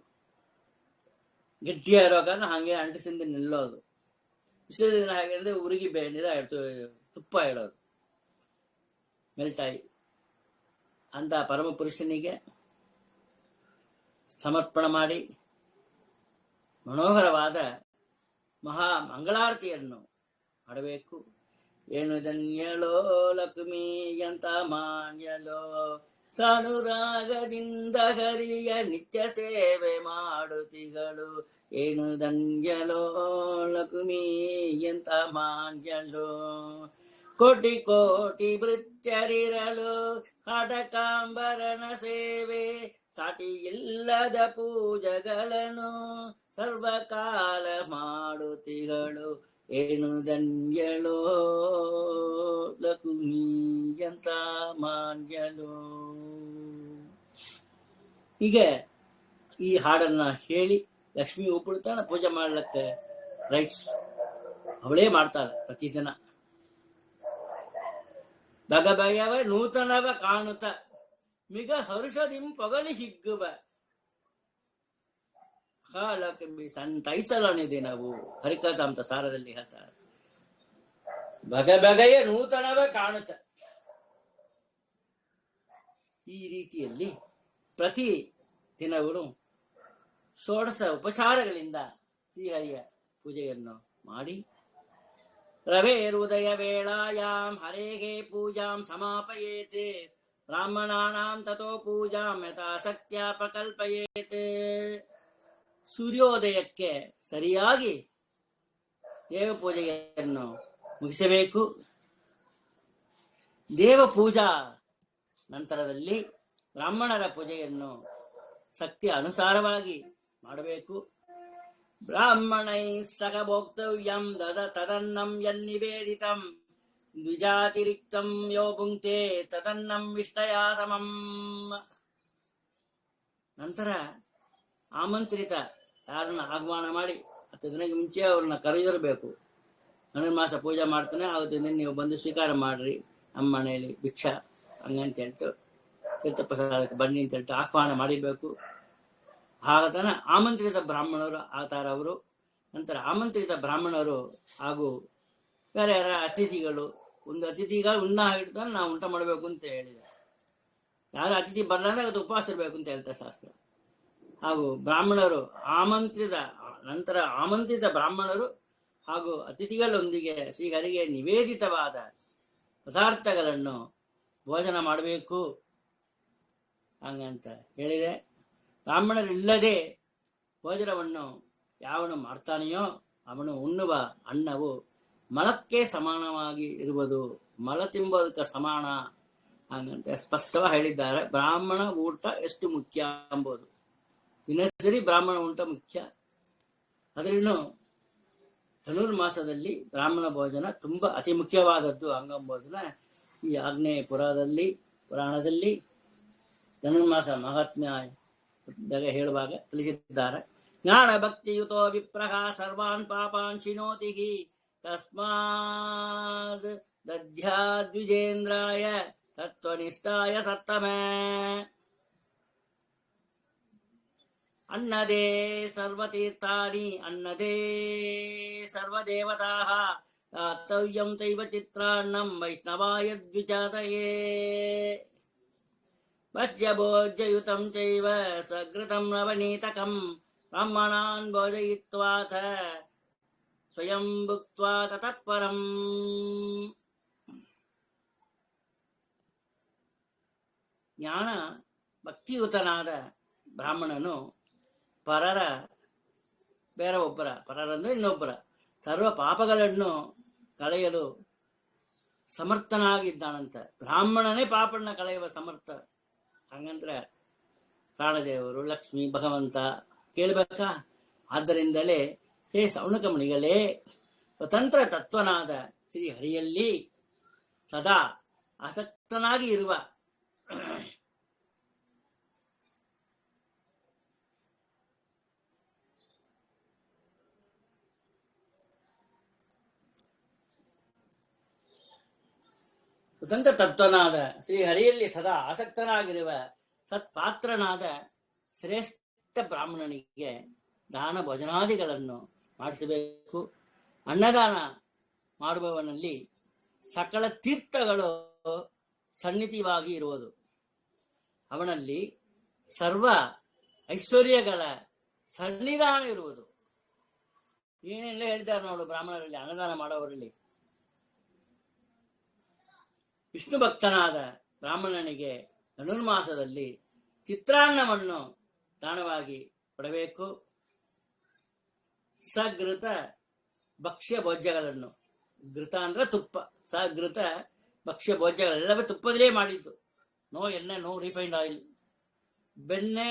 ಗಟ್ಟಿಯ ಇರೋ ಕಾರಣ ಹಾಗೆ ಅಂಟಿಸಿಂದ ನಿಲ್ಲೋದು. ಇಷ್ಟು ದಿನ ಹಾಗೆ ಅಂದ್ರೆ ಉರುಗಿ ತುಪ್ಪ ಇಡೋದು ಮೆಲ್ಟಾಯಿ ಅಂತ ಪರಮ ಪುರುಷನಿಗೆ ಸಮರ್ಪಣೆ ಮಾಡಿ ಮನೋಹರವಾದ ಮಹಾ ಮಂಗಳಾರತಿಯನ್ನು ಮಾಡಬೇಕು. ಏನು ಧನ್ಯಲೋ ಲಕ್ಷ್ಮೀ ಅಂತ ಮಾನ್ಯಲೋ, ಸಾನುರಾಗದಿಂದ ಹರಿಯ ನಿತ್ಯ ಸೇವೆ ಮಾಡುತ್ತಿಗಳು. ಏನು ಧನ್ಯಲೋ ಲಕ್ಷ್ಮೀ ಅಂತ ಮಾನ್ಯಲೋ, ಕೋಟಿ ಕೋಟಿ ಭೃತ್ಯರಿರಲು ಹಠಕಾಂಬರನ ಸೇವೆ, ಸಾಟಿ ಇಲ್ಲದ ಪೂಜೆಗಳನ್ನು ಸರ್ವಕಾಲ ಮಾಡುತ್ತಿಗಳು. ಏನು ಧನ್ಯಲೋ ಲಕ್ಷ್ಮೀ ಅಂತ ಮಾನ್ಯಲೋ. ಹೀಗೆ ಈ ಹಾಡನ್ನ ಹೇಳಿ ಲಕ್ಷ್ಮಿ ಒಬ್ಬಳ್ತಾನ ಪೂಜೆ ಮಾಡ್ಲಿಕ್ಕೆ ರೈಟ್ಸ್ ಅವಳೇ ಮಾಡ್ತಾಳೆ ಪ್ರತಿದಿನ. ಬಗಬಯವ ನೂತನವ ಕಾಣುತ್ತ ಮಿಗ ಹರುಷದಿಂ ಪೊಗಲಿ ಹಿಗ್ಗುವ. ಲಕ್ಷ್ಮಿ ಸಂತೈಸಲನಿದೆ ನಾವು ಹರಿಕಥಾಂತ ಸಾರದಲ್ಲಿ ಹೇಳ್ತಾರೆ. ಬಗೆಯ ನೂತನವ ಕಾಣುತ್ತ. ಈ ರೀತಿಯಲ್ಲಿ ಪ್ರತಿ ದಿನಗಳು ಷೋಡಶ ಉಪಚಾರಗಳಿಂದ ಶ್ರೀಹರಿಯ ಪೂಜೆಯನ್ನು ಮಾಡಿ, ರವೇರುದಯ ವೇಳಾಯಾಂ ಹರೇಗೆ ಪೂಜಾಂ ಸಮಾಪಯೇತ್, ಬ್ರಾಹ್ಮಣಾನಾಂ ತಥೋ ಪೂಜಾಂ ಯಥಾಸಕ್ತ್ಯ ಪ್ರಕಲ್ಪಯೇತ್. ಸೂರ್ಯೋದಯಕ್ಕೆ ಸರಿಯಾಗಿ ದೇವ ಪೂಜೆಯನ್ನು ಮುಗಿಸಬೇಕು. ದೇವ ಪೂಜಾ ನಂತರದಲ್ಲಿ ಬ್ರಾಹ್ಮಣರ ಪೂಜೆಯನ್ನು ಶಕ್ತಿಯ ಅನುಸಾರವಾಗಿ ಮಾಡಬೇಕು. ಬ್ರಾಹ್ಮಣೈ ಸಹ ಭೋಕ್ತವ್ಯಂ ತದನ್ನಂ ಯನ್ನಿವೇದಿತಂ, ದ್ವಿಜಾತಿರಿಕ್ತಂ ಯೋ ಭುಂಕ್ತೆ ತದನ್ನಂ ವಿಷ್ಣಯಾ ಸಮಂ. ನಂತರ ಆಮಂತ್ರಿತ ಯಾರನ್ನ ಆಹ್ವಾನ ಮಾಡಿ 10 ದಿನಕ್ಕೆ ಮುಂಚೆ ಅವ್ರನ್ನ ಕರೆದಿರಬೇಕು. ಧನುರ್ಮಾಸ ಪೂಜೆ ಮಾಡ್ತಾನೆ ಆಗುತ್ತೆ, ನೀವು ಬಂದು ಸ್ವೀಕಾರ ಮಾಡ್ರಿ ನಮ್ಮ ಮನೆಯಲ್ಲಿ ಭಿಕ್ಷಾ ಹಂಗಂತ ಹೇಳ್ತು, ತೀರ್ಥಪ್ರಸಾದಕ್ಕೆ ಬನ್ನಿ ಅಂತ ಹೇಳ್ತು ಆಹ್ವಾನ ಮಾಡಿರ್ಬೇಕು. ಆತನ ಆಮಂತ್ರಿತ ಬ್ರಾಹ್ಮಣರು ಆತಾರ ಅವರು. ನಂತರ ಆಮಂತ್ರಿತ ಬ್ರಾಹ್ಮಣರು ಹಾಗೂ ಬೇರೆ ಯಾರ ಅತಿಥಿಗಳು, ಒಂದು ಅತಿಥಿಗ ಉಣ್ಣ ಹಿಡ್ತಾನೆ ನಾವು ಊಟ ಮಾಡಬೇಕು ಅಂತ ಹೇಳಿದೆ. ಯಾರ ಅತಿಥಿ ಬರಲ್ಲ ಅಂದ್ರೆ ಅದು ಉಪವಾಸ ಇರಬೇಕು ಅಂತ ಹೇಳ್ತಾರೆ ಶಾಸ್ತ್ರ. ಹಾಗೂ ಬ್ರಾಹ್ಮಣರು ನಂತರ ಆಮಂತ್ರಿತ ಬ್ರಾಹ್ಮಣರು ಹಾಗೂ ಅತಿಥಿಗಳೊಂದಿಗೆ ಶ್ರೀಹರಿಗೆ ನಿವೇದಿತವಾದ ಪದಾರ್ಥಗಳನ್ನು ಭೋಜನ ಮಾಡಬೇಕು ಹಂಗಂತ ಹೇಳಿದೆ. ಬ್ರಾಹ್ಮಣರಿಲ್ಲದೆ ಭೋಜನವನ್ನು ಯಾವನು ಮಾಡ್ತಾನೆಯೋ ಅವನು ಉಣ್ಣುವ ಅನ್ನವು ಮಲಕ್ಕೆ ಸಮಾನವಾಗಿ ಇರುವುದು, ಮಲ ತಿಂಬೋದಕ್ಕೆ ಸಮಾನ ಹಂಗಂತ ಸ್ಪಷ್ಟವಾಗಿ ಹೇಳಿದ್ದಾರೆ. ಬ್ರಾಹ್ಮಣ ಊಟ ಎಷ್ಟು ಮುಖ್ಯ ಎಂಬುದು ದಿನಸರಿ ಬ್ರಾಹ್ಮಣ ಊಟ ಮುಖ್ಯ. ಅದನ್ನು ಧನುರ್ಮಾಸದಲ್ಲಿ ಬ್ರಾಹ್ಮಣ ಭೋಜನ ತುಂಬಾ ಅತಿ ಮುಖ್ಯವಾದದ್ದು ಹಂಗಂಬೋದನ್ನ ಈ ಆಗ್ನೇಯ ಪುರಾಣದಲ್ಲಿ ಧನುರ್ಮಾಸ ಮಹಾತ್ಮ್ಯ ಹೇಳುವಾಗ ತಿಳಿಸಿದ್ದಾರೆ. ಜ್ಞಾನ ಭಕ್ತಿಯುತೋ ವಿಪ್ರಹ ಸರ್ವಾನ್ ಪಾಪಾನ್ ಶಿನೋತಿ ತಸ್ಮಾದ್ ದಧ್ಯಾದ್ವಿಜೇಂದ್ರಾಯ ತತ್ವನಿಷ್ಠಾಯ ಸತ್ತಮೇ. ಅನ್ನದೇ ಸರ್ವತೀರ್ಥಾನಿ ಅನ್ನದೇ ಸರ್ವದೇವತಾಃ ದಾತವ್ಯಂ ತೈವ ಚಿತ್ರಾನ್ನಂ ವೈಷ್ಣವಾಯ ದ್ವಿಜಾತಯೇ. ಭಜ್ಯಭೋಜ್ಯಯುತಂ ಚೈವ ಸಘೃತಂ ನವನೀತಕಂ ಬ್ರಾಹ್ಮಣಾನ್ ಭೋಜಯಿತ್ವಾಥ ಸ್ವಯಂ ಭುಕ್ತ್ವಾ ತತ್ಪರಂ. ಜ್ಞಾನ ಭಕ್ತಿಯುತನಾದ ಬ್ರಾಹ್ಮಣನು ಪರರಂದ್ರೆ ಇನ್ನೊಬ್ಬರ ಸರ್ವ ಪಾಪಗಳನ್ನು ಕಳೆಯಲು ಸಮರ್ಥನಾಗಿದ್ದಾನಂತ. ಬ್ರಾಹ್ಮಣನೇ ಪಾಪನ್ನ ಕಳೆಯುವ ಸಮರ್ಥ. ಹಂಗಂದ್ರೆ ಪ್ರಾಣದೇವರು, ಲಕ್ಷ್ಮಿ, ಭಗವಂತ ಕೇಳಬೇಕಾ? ಆದ್ದರಿಂದಲೇ ಹೇ ಸೌನಕ ಮುನಿಗಳೇ, ಸ್ವತಂತ್ರ ತತ್ವನಾದ ಶ್ರೀಹರಿಯಲ್ಲಿ ಸದಾ ಆಸಕ್ತನಾಗಿ ಇರುವ ಸ್ವತಂತ್ರ ತತ್ವನಾದ ಶ್ರೀಹರಿಯಲ್ಲಿ ಸದಾ ಆಸಕ್ತನಾಗಿರುವ ಸತ್ಪಾತ್ರನಾದ ಶ್ರೇಷ್ಠ ಬ್ರಾಹ್ಮಣನಿಗೆ ದಾನ ಭೋಜನಾದಿಗಳನ್ನು ಮಾಡಿಸಬೇಕು. ಅನ್ನದಾನ ಮಾಡುವವನಲ್ಲಿ ಸಕಲ ತೀರ್ಥಗಳು ಸನ್ನಿಧಿವಾಗಿ ಇರುವುದು, ಅವನಲ್ಲಿ ಸರ್ವ ಐಶ್ವರ್ಯಗಳ ಸನ್ನಿಧಾನ ಇರುವುದು. ಏನೆಲ್ಲ ಹೇಳಿದ್ದಾರೆ ನೋಡು ಬ್ರಾಹ್ಮಣರಲ್ಲಿ, ಅನ್ನದಾನ ಮಾಡುವವರಲ್ಲಿ. ವಿಷ್ಣು ಭಕ್ತನಾದ ಬ್ರಾಹ್ಮಣನಿಗೆ ಧನುರ್ಮಾಸದಲ್ಲಿ ಚಿತ್ರಾನ್ನವನ್ನು ದಾನವಾಗಿ ಕೊಡಬೇಕು. ಸಘೃತ ಭಕ್ಷ್ಯ ಭೋಜ್ಯಗಳನ್ನು, ಘೃತ ಅಂದ್ರೆ ತುಪ್ಪ, ಸಘೃತ ಭಕ್ಷ್ಯ ಭೋಜ್ಯಗಳೆಲ್ಲವೇ ತುಪ್ಪದಲ್ಲೇ ಮಾಡಿದ್ದು, ನೋ ಎಣ್ಣೆ, ನೋ ರಿಫೈನ್ಡ್ ಆಯಿಲ್. ಬೆಣ್ಣೆ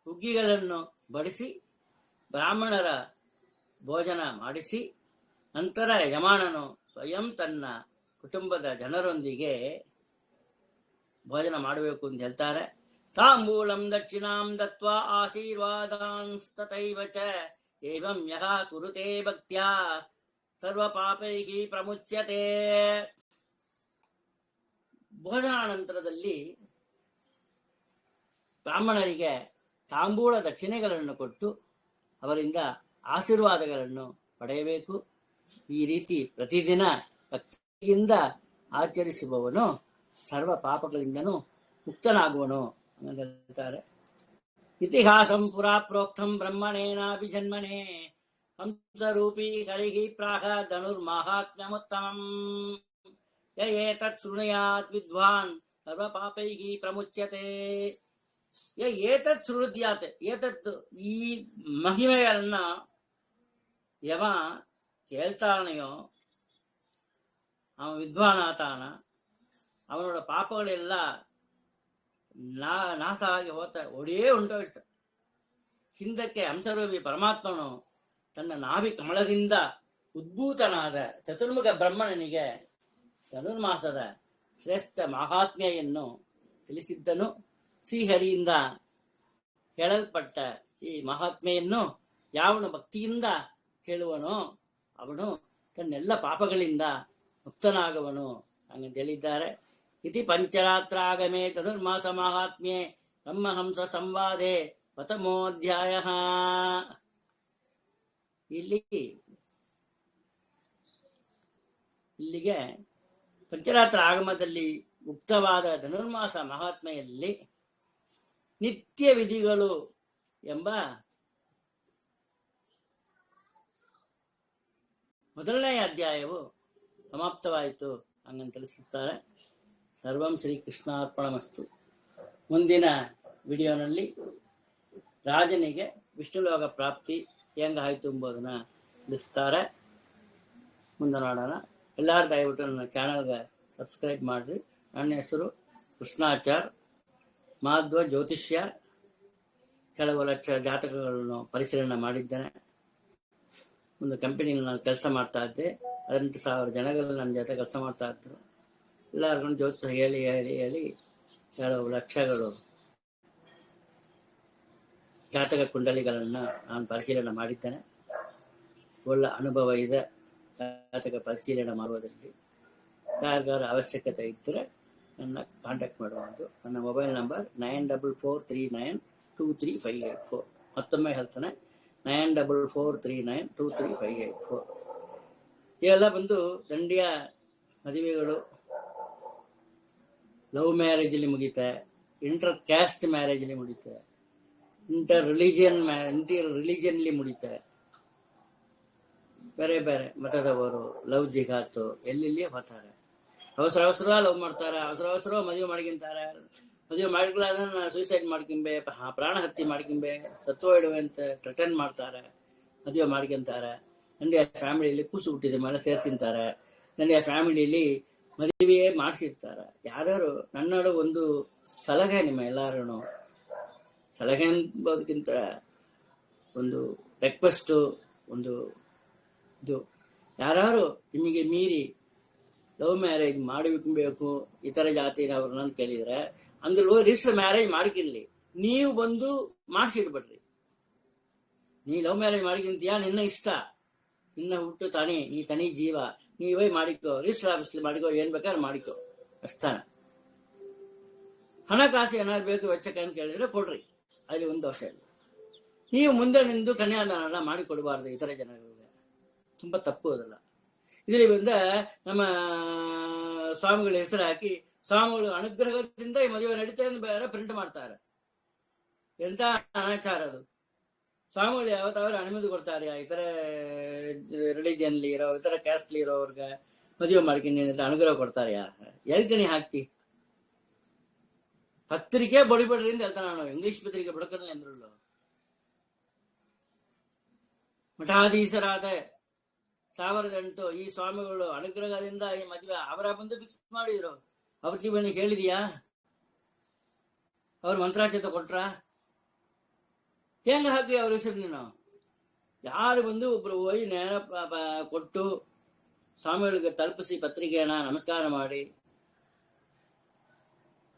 ಹುಗ್ಗಿಗಳನ್ನು ಬಡಿಸಿ ಬ್ರಾಹ್ಮಣರ ಭೋಜನ ಮಾಡಿಸಿ ನಂತರ ಯಜಮಾನನು ಸ್ವಯಂ ತನ್ನ ಕುಟುಂಬದ ಜನರೊಂದಿಗೆ ಭೋಜನ ಮಾಡಬೇಕು ಅಂತ ಹೇಳ್ತಾರೆ. ತಾಂಬೂಲಂ ದಕ್ಷಿಣಾಂ ದತ್ವಾ ಆಶೀರ್ವಾದಾಂಸ್ತತೈವ ಚ ಏವಂ ಯಃ ಕುರುತೆ ಭಕ್ತ್ಯಾ ಸರ್ವ ಪಾಪೈಃ ಪ್ರಮುಚ್ಯತೆ. ಭೋಜನಾನಂತರದಲ್ಲಿ ಬ್ರಾಹ್ಮಣರಿಗೆ ತಾಂಬೂಲ ದಕ್ಷಿಣೆಗಳನ್ನು ಕೊಟ್ಟು ಅವರಿಂದ ಆಶೀರ್ವಾದಗಳನ್ನು ಪಡೆಯಬೇಕು. ಈ ರೀತಿ ಪ್ರತಿದಿನ ಭಕ್ತಿಯಿಂದ ಆಚರಿಸುವವನು ಸರ್ವ ಪಾಪಗಳಿಂದನೂ ಮುಕ್ತನಾಗುವನು ಅಂತ ಹೇಳ್ತಾರೆ. ಇತಿಹಾಸಂ ಪುರಾ ಪ್ರೋಕ್ತಂ ಬ್ರಹ್ಮಣೇನಾಪಿ ಜನ್ಮನೆ ಹಂಸರೂಪಿ ಹರಿಹಿ ಪ್ರಾಹ ಧನುರ್ಮಾಹಾತ್ಮ್ಯಮುತ್ತಮಂ. ಏತತ್ ಶೃಣುಯಾತ್ ವಿದ್ವಾನ್ ಸರ್ವ ಪಾಪೈಃ ಪ್ರಮುಚ್ಯತೆ. ಏತತ್ ಶೃಣುದ್ಯಾತ್, ಏತತ್ ಈ ಮಹಿಮೆಯನ್ನ ಯವ ಕೇಳ್ತಾನೆಯೋ ಅವನ ವಿದ್ವಾನಾತಾನ, ಅವನೋಡ ಪಾಪಗಳೆಲ್ಲ ನಾಶ ಆಗಿ ಒಡೇ ಉಂಟೋಯ್ತ. ಹಿಂದಕ್ಕೆ ಹಂಸರೂಪಿ ಪರಮಾತ್ಮನು ತನ್ನ ನಾಭಿ ಕಮಲದಿಂದ ಉದ್ಭೂತನಾದ ಚತುರ್ಮುಖ ಬ್ರಹ್ಮಣನಿಗೆ ಧನುರ್ಮಾಸದ ಶ್ರೇಷ್ಠ ಮಹಾತ್ಮೆಯನ್ನು ತಿಳಿಸಿದ್ದನು. ಶ್ರೀಹರಿಯಿಂದ ಹೇಳಲ್ಪಟ್ಟ ಈ ಮಹಾತ್ಮೆಯನ್ನು ಯಾವನು ಭಕ್ತಿಯಿಂದ ಕೇಳುವನೋ ಅವನು ತನ್ನೆಲ್ಲ ಪಾಪಗಳಿಂದ ಮುಕ್ತನಾಗುವನು ಹಂಗಂತ ಹೇಳಿದ್ದಾರೆ. ಇತಿ ಪಂಚರಾತ್ರಾಗಮೇ ಧನುರ್ಮಾಸ ಮಹಾತ್ಮ್ಯೆ ಬ್ರಹ್ಮಹಂಸ ಸಂವಾದೆ ಪ್ರಥಮೋಧ್ಯಾಯ. ಇಲ್ಲಿಗೆ ಪಂಚರಾತ್ರ ಆಗಮದಲ್ಲಿ ಉಕ್ತವಾದ ಧನುರ್ಮಾಸ ಮಹಾತ್ಮೆಯಲ್ಲಿ ನಿತ್ಯ ವಿಧಿಗಳು ಎಂಬ ಮೊದಲನೆಯ ಅಧ್ಯಾಯವು ಸಮಾಪ್ತವಾಯಿತು ಹಂಗಂತ ತಿಳಿಸುತ್ತಾರೆ. ಸರ್ವಂ ಶ್ರೀ ಕೃಷ್ಣಾರ್ಪಣಮಸ್ತು. ಮುಂದಿನ ವಿಡಿಯೋನಲ್ಲಿ ರಾಜನಿಗೆ ವಿಷ್ಣುಲೋಕ ಪ್ರಾಪ್ತಿ ಹೆಂಗಾಯ್ತು ಎಂಬುದನ್ನ ತಿಳಿಸ್ತಾರೆ. ಮುಂದೆ ನೋಡೋಣ. ಎಲ್ಲರೂ ದಯವಿಟ್ಟು ನನ್ನ ಚಾನಲ್ಗೆ ಸಬ್ಸ್ಕ್ರೈಬ್ ಮಾಡಿರಿ. ನನ್ನ ಹೆಸರು ಕೃಷ್ಣಾಚಾರ್. ಮಾಧ್ವ ಜ್ಯೋತಿಷ್ಯ. ಕೆಲವು ಲಕ್ಷ ಜಾತಕಗಳನ್ನು ಪರಿಶೀಲನೆ ಮಾಡಿದ್ದೇನೆ. ಒಂದು ಕಂಪನಿಯಲ್ಲಿ ನಾನು ಕೆಲಸ ಮಾಡ್ತಾ ಇದ್ದೆ. 18,000 ಜನಗಳು ನನ್ನ ಜೊತೆ ಕೆಲಸ ಮಾಡ್ತಾ ಇದ್ರು. ಎಲ್ಲರಿಗೂ ಜ್ಯೋತಿಷ ಹೇಳಿ ಹೇಳಿ ಹೇಳಿ ಕೆಲವು ಲಕ್ಷಗಳು ಜಾತಕ ಕುಂಡಲಿಗಳನ್ನು ನಾನು ಪರಿಶೀಲನೆ ಮಾಡಿದ್ದೇನೆ. ಒಳ್ಳೆ ಅನುಭವ ಇದೆ ಜಾತಕ ಪರಿಶೀಲನೆ ಮಾಡುವುದರಲ್ಲಿ. ಯಾರಿಗಾರ ಅವಶ್ಯಕತೆ ಇದ್ದರೆ ನನ್ನ ಕಾಂಟ್ಯಾಕ್ಟ್ ಮಾಡುವುದು. ನನ್ನ ಮೊಬೈಲ್ ನಂಬರ್ 9443923584. ಮತ್ತೊಮ್ಮೆ ಹೇಳ್ತಾನೆ, 9443923584. ಇವೆಲ್ಲ ಬಂದು ದಂಡಿಯ ಮದುವೆಗಳು ಲವ್ ಮ್ಯಾರೇಜಲ್ಲಿ ಮುಗಿತೆ, ಇಂಟರ್ ಕ್ಯಾಸ್ಟ್ ಮ್ಯಾರೇಜಲ್ಲಿ ಮುಗಿತೆ, ಇಂಟರ್ ರಿಲಿಜಿಯನ್ಲಿ ಮುಗಿತೆ. ಬೇರೆ ಬೇರೆ ಮತದವರು ಲವ್ ಜಿಗಾತು ಎಲ್ಲೆಲ್ಲಿ ಹೋಗ್ತಾರೆ. ಅವಸರ ಲವ್ ಮಾಡ್ತಾರೆ, ಅವಸರ ಮದುವೆ ಮಾಡ್ಕೊಂತಾರೆ. ಮದುವೆ ಮಾಡ್ಕೊಳ್ಳೋದ ಸೂಸೈಡ್ ಮಾಡ್ಕೊಂಬೆ, ಪ್ರಾಣ ಹತ್ಯೆ ಮಾಡ್ಕೊಂಬೆ, ಸತ್ತು ಇಡುವೆ ಅಂತ ಥ್ರೆಟನ್ ಮಾಡ್ತಾರೆ. ಮದುವೆ ಮಾಡ್ಕೊಂತಾರೆ. ನನಗೆ ಫ್ಯಾಮಿಲಿಯಲ್ಲಿ ಕೂಸು ಹುಟ್ಟಿದ ಮೇಲೆ ಸೇರಿಸಿರ್ತಾರೆ. ನನಗೆ ಫ್ಯಾಮಿಲಿಯಲ್ಲಿ ಮದುವೆ ಮಾಡಿಸಿರ್ತಾರೆ. ಯಾರು ನನ್ನೋಡು ಒಂದು ಸಲಹೆ, ನಿಮ್ಮ ಎಲ್ಲರೂ ಸಲಹೆ ಅನ್ಬೋದಕ್ಕಿಂತ ಒಂದು ರಿಕ್ವೆಸ್ಟು, ಒಂದು ಇದು, ಯಾರು ನಿಮಗೆ ಮೀರಿ ಲವ್ ಮ್ಯಾರೇಜ್ ಮಾಡಬೇಕು ಇತರ ಜಾತಿನವ್ರನ್ನ ಕೇಳಿದ್ರೆ ಅಂದ್ರೆ ರಿಜಿಸ್ಟರ್ ಮ್ಯಾರೇಜ್ ಮಾಡ್ಕಿರ್ಲಿ, ನೀವು ಬಂದು ಮಾಡಿಸಿಡ್ಬೇಡ್ರಿ. ನೀ ಲವ್ ಮ್ಯಾರೇಜ್ ಮಾಡ್ಕಿಂತೀಯಾ, ನಿನ್ನ ಇಷ್ಟ, ನಿನ್ನ ಹುಟ್ಟು ತನಿ, ನೀ ತನಿ ಜೀವ, ನೀವೇ ಮಾಡಿಕೋ, ರಿಜಿಸ್ಟರ್ ಆಫೀಸ್ಲಿ ಮಾಡಿಕೋ, ಏನ್ ಬೇಕಾದ್ರೆ ಮಾಡಿಕೋ ಅಷ್ಟಾನ. ಹಣಕಾಸು ಏನಾದ್ರು ಬೇಕು ವೆಚ್ಚಕ್ಕೆ ಅಂತ ಕೇಳಿದ್ರೆ ಕೊಡ್ರಿ, ಅಲ್ಲಿ ಒಂದು ದೋಷ ಇಲ್ಲ. ನೀವು ಮುಂದೆ ನಿಂದು ಕನ್ಯಾದಾನ ಮಾಡಿ ಕೊಡಬಾರ್ದು ಇತರ ಜನಗಳಿಗೆ. ತುಂಬಾ ತಪ್ಪು ಅದಲ್ಲ. ಇದರಲ್ಲಿ ಬಂದ ನಮ್ಮ ಸ್ವಾಮಿಗಳ ಹೆಸರು ಹಾಕಿ ಸ್ವಾಮಿಗಳು ಅನುಗ್ರಹದಿಂದ ಈ ಮದುವೆ ನಡೀತಾ ಬೇರೆ ಪ್ರಿಂಟ್ ಮಾಡ್ತಾರೆ. ಎಂತ ಅನಾಚಾರ ಅದು. ಸ್ವಾಮಿಗಳು ಯಾವತ್ತಾದ್ರೂ ಅನುಮತಿ ಕೊಡ್ತಾರೆ ಇತರ ರಿಲಿಜಿಯನ್ಲಿ ಇರೋ, ಇತರ ಕ್ಯಾಸ್ಟ್ಲಿ ಇರೋರ್ಗೆ ಮದುವೆ ಮಾಡ್ಕೊಂಡು ಅನುಗ್ರಹ ಕೊಡ್ತಾರೆ? ಎಲ್ಕನಿ ಹಾಕ್ತಿ ಪತ್ರಿಕೆ ಬಡಿಬೇಡ್ರಿ ಅಂತ ಹೇಳ್ತಾನೆ. ನಾನು ಇಂಗ್ಲಿಷ್ ಪತ್ರಿಕೆ ಬಡಕಲ್ಲ ಅಂದ್ರಲ್ಲ. ಮಠಾಧೀಶರಾದ 1008 ಈ ಸ್ವಾಮಿಗಳು ಅನುಗ್ರಹದಿಂದ ಈ ಮದುವೆ ಅವರ ಬಂದು ಫಿಕ್ಸ್ ಮಾಡಿದ್ರು. ಅವ್ರ ಜೀವನಿಗೆ ಹೇಳಿದೀಯಾ? ಅವ್ರ ಮಂತ್ರಾಕ್ಷತೆ ಕೊಟ್ರ? ಹೆಂಗ ಹಾಕಿ ಅವ್ರ ಹೆಸರು ನೀನು? ಯಾರು ಬಂದು ಒಬ್ರು ಹೋಗಿ ನೇರ ಕೊಟ್ಟು ಸ್ವಾಮಿಗಳಿಗೆ ತಲುಪಿಸಿ ಪತ್ರಿಕೆಯನ್ನ ನಮಸ್ಕಾರ ಮಾಡಿ,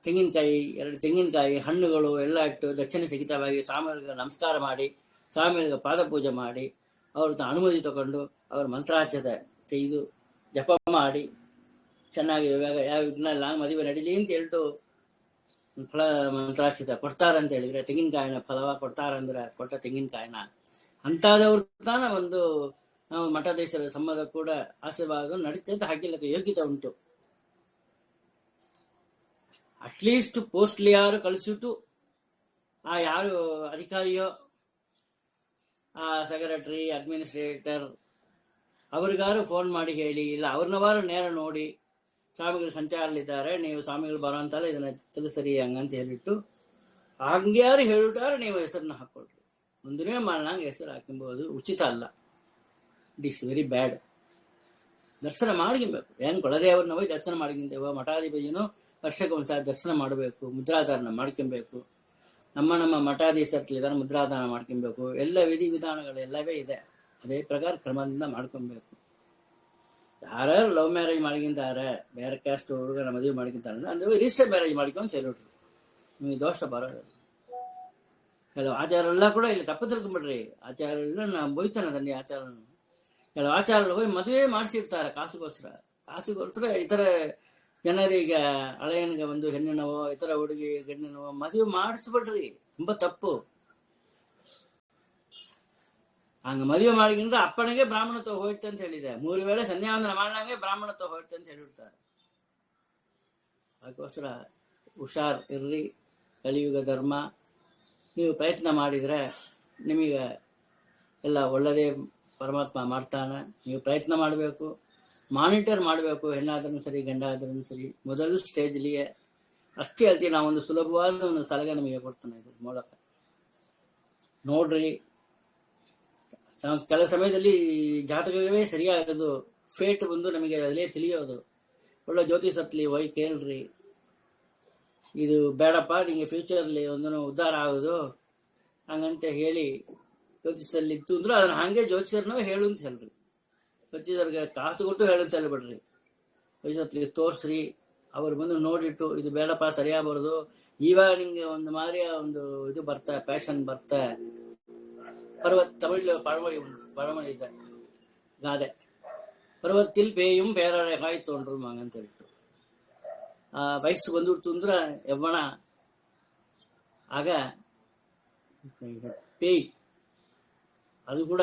ತೆಂಗಿನಕಾಯಿ 2 ತೆಂಗಿನಕಾಯಿ ಹಣ್ಣುಗಳು ಎಲ್ಲ ಇಟ್ಟು ದಕ್ಷಿಣ ಸಹಿತವಾಗಿ ಸ್ವಾಮಿಗಳಿಗೆ ನಮಸ್ಕಾರ ಮಾಡಿ, ಸ್ವಾಮಿಗಳಿಗೆ ಪಾದ ಪೂಜೆ ಮಾಡಿ, ಅವ್ರ ಅನುಮತಿ ತಗೊಂಡು ಅವ್ರ ಮಂತ್ರಾಕ್ಷತೆ ತೆಗೆದು ಜಪ ಮಾಡಿ ಚೆನ್ನಾಗಿ ಇವಾಗ ಯಾವ ವಿಘ್ನ ಇಲ್ಲ ಮದುವೆ ನಡೀಲಿ ಅಂತ ಹೇಳ್ತು ಫಲ ಮಂತ್ರಾಕ್ಷತೆ ಕೊಡ್ತಾರಂತ ಹೇಳಿದ್ರೆ, ತೆಂಗಿನಕಾಯಿನ ಫಲವ ಕೊಡ್ತಾರಂದ್ರೆ ಕೊಟ್ಟ ತೆಂಗಿನಕಾಯಿನ ಅಂತಾದವ್ರ ತಾನ ಒಂದು ನಾವು ಮಠಾಧೀಶರ ಸಂಬಂಧ ಕೂಡ ಆಶೀರ್ವಾದ ನಡೀತೆ ಅಂತ ಹಾಕಿಲ್ಲಕ್ಕೆ ಯೋಗ್ಯತೆ ಉಂಟು. ಅಟ್ಲೀಸ್ಟ್ ಪೋಸ್ಟ್ಲಿ ಯಾರು ಕಳಿಸಿಟ್ಟು ಆ ಯಾರು ಅಧಿಕಾರಿಯೋ, ಆ ಸೆಕ್ರೆಟರಿ, ಅಡ್ಮಿನಿಸ್ಟ್ರೇಟರ್ ಅವ್ರಿಗಾರು ಫೋನ್ ಮಾಡಿ ಹೇಳಿ, ಇಲ್ಲ ಅವ್ರನ್ನವಾರು ನೇರ ನೋಡಿ ಸ್ವಾಮಿಗಳು ಸಂಚಾರಲ್ಲಿದ್ದಾರೆ, ನೀವು ಸ್ವಾಮಿಗಳು ಬರೋ ಅಂತಲ್ಲ ಇದನ್ನ ತಿಳಿಸರಿ ಹಂಗಂತ ಹೇಳಿಟ್ಟು ಹಂಗೆ ಯಾರು ಹೇಳಿಟ್ಟಾರೆ ನೀವು ಹೆಸರನ್ನ ಹಾಕೊಳ್ರಿ. ಮುಂದಿನ ಮಾಡಂಗೆ ಹೆಸರು ಹಾಕಿಂಬೋದು ಉಚಿತ ಅಲ್ಲ. It is very bad. ದರ್ಶನ ಮಾಡ್ಕೊಬೇಕು. ಏನ್ ಕೊಳದೇವ್ರನ್ನ ಹೋಗಿ ದರ್ಶನ ಮಾಡ್ಕೊಂತೇವೋ, ಮಠಾಧಿಪತಿನೂ ವರ್ಷಕ್ಕೆ ಒಂದ್ಸಲ ದರ್ಶನ ಮಾಡಬೇಕು, ಮುದ್ರಾಧಾರಣ ಮಾಡ್ಕೊಬೇಕು. ನಮ್ಮ ಮಠಾಧೀಶರ್ಲಿದ್ದಾರೆ ಮುದ್ರಾಧಾರಣ ಮಾಡ್ಕೊಬೇಕು. ಎಲ್ಲ ವಿಧಿ ವಿಧಾನಗಳು ಎಲ್ಲವೇ ಇದೆ. ಅದೇ ಪ್ರಕಾರ ಕ್ರಮದಿಂದ ಮಾಡ್ಕೊಬೇಕು. ಯಾರ್ಯಾರು ಲವ್ ಮ್ಯಾರೇಜ್ ಮಾಡ್ಕೊಂತಾರೆ, ಬೇರೆ ಕ್ಯಾಸ್ಟ್ ಹುಡುಗನ ಮದುವೆ ಮಾಡ್ಕೊಂತಾರೆ ಅಂದ್ರೆ ರಿಜಿಸ್ಟರ್ ಮ್ಯಾರೇಜ್ ಮಾಡ್ಕೊಂಡು ಸೇರಿಟ್ರು. ನಿಮಗೆ ದೋಷ ಬರೋದು. ಕೆಲವು ಆಚಾರ ಎಲ್ಲ ಕೂಡ ಇಲ್ಲಿ ತಪ್ಪು ತಿಳ್ಕೊಂಬಿಡ್ರಿ. ಆಚಾರ ಎಲ್ಲ ನಾವು ಬೈತಾನೆ ತಂದೆ ಆಚಾರ. ಕೆಲವು ಆಚಾರಗಳು ಹೋಗಿ ಮದುವೆ ಮಾಡಿಸಿರ್ತಾರೆ ಕಾಸಿಗೋಸ್ಕರ ಇತರ ಜನರಿಗೆ, ಹಳೆಯನಿಗೆ ಒಂದು ಹೆಣ್ಣಿನವೋ ಇತರ ಹುಡುಗಿ ಗಂಡಿನವೋ ಮದುವೆ ಮಾಡಿಸ್ಬಿಡ್ರಿ. ತುಂಬಾ ತಪ್ಪು. ಹಂಗ ಮದುವೆ ಮಾಡಿದ್ರೆ ಅಪ್ಪನಿಗೆ ಬ್ರಾಹ್ಮಣತ್ವ ಹೋಯ್ತು ಅಂತ ಹೇಳಿದೆ. 3 ವೇಳೆ ಸಂಧ್ಯಾವಂದನ ಮಾಡ್ದಂಗೆ ಬ್ರಾಹ್ಮಣತ್ವ ಹೋಯ್ತು ಅಂತ ಹೇಳಿರ್ತಾರೆ. ಅದಕ್ಕೋಸ್ಕರ ಹುಷಾರ್ ಇರ್ರಿ. ಕಲಿಯುಗ ಧರ್ಮ. ನೀವು ಪ್ರಯತ್ನ ಮಾಡಿದರೆ ನಿಮಗೆ ಎಲ್ಲ ಒಳ್ಳೆಯದೇ ಪರಮಾತ್ಮ ಮಾಡ್ತಾನೆ. ನೀವು ಪ್ರಯತ್ನ ಮಾಡಬೇಕು, ಮಾನಿಟರ್ ಮಾಡಬೇಕು. ಹೆಣ್ಣಾದ್ರೂ ಸರಿ ಗಂಡಾದ್ರೂ ಸರಿ ಮೊದಲು ಸ್ಟೇಜ್ಲಿಯೇ ಅಷ್ಟೇ ಹೇಳ್ತೀವಿ. ನಾವೊಂದು ಸುಲಭವಾದ ಒಂದು ಸಲಹೆ ನಿಮಗೆ ಕೊಡ್ತಾನೆ ಇದ್ರ ಮೂಲಕ. ನೋಡ್ರಿ, ಕೆಲ ಸಮಯದಲ್ಲಿ ಜಾತಕವೇ ಸರಿಯಾಗೋದು, ಫೇಟ್ ಬಂದು ನಮಗೆ ಅದೇ ತಿಳಿಯೋದು. ಒಳ್ಳೆ ಜ್ಯೋತಿಷತ್ಲಿ ಹೋಗಿ ಕೇಳ್ರಿ, ಇದು ಬೇಡಪ್ಪ ನಿಮಗೆ ಫ್ಯೂಚರ್ಲಿ ಒಂದು ಉದ್ಧಾರ ಆಗೋದು ಹಂಗಂತ ಹೇಳಿ ಜ್ಯೋತಿಷದಲ್ಲಿ ಇತ್ತು ಅಂದ್ರೆ ಅದನ್ನ ಹಂಗೆ ಜ್ಯೋತಿಷರ್ನೂ ಹೇಳು ಅಂತ ಹೇಳ್ರಿ. ಜ್ಯೋತಿಷರ್ಗೆ ಕಾಸು ಕೊಟ್ಟು ಹೇಳಂತ ಹೇಳ್ಬಿಡ್ರಿ. ಜ್ಯೋತಿಷತ್ಲಿಗೆ ತೋರ್ಸ್ರಿ, ಅವ್ರು ಬಂದು ನೋಡಿಟ್ಟು ಇದು ಬೇಡಪ್ಪ ಸರಿಯಾಗಬಾರ್ದು, ಇವಾಗ ನಿಂಗೆ ಒಂದು ಮಾರಿಯ ಒಂದು ಇದು ಬರ್ತಾ ಪ್ಯಾಷನ್ ಬರ್ತಾ ತಮಿಳು ಪഴമொഴി ಇದೆ ಗಾದೆ, ಪರ್ವത്തിൽ പേയും പേരಳೆ ಕಾಯಿ ತೊಗೊಂಡ್ರು ಅಂತ ಹೇಳ್ತು. ಆ ವಯಸ್ಸು ಬಂದ್ಬಿಡ್ತು ಅಂದ್ರೆ ಯವ್ವನ, ಆಗ ಪೇಯ್ ಅದು ಕೂಡ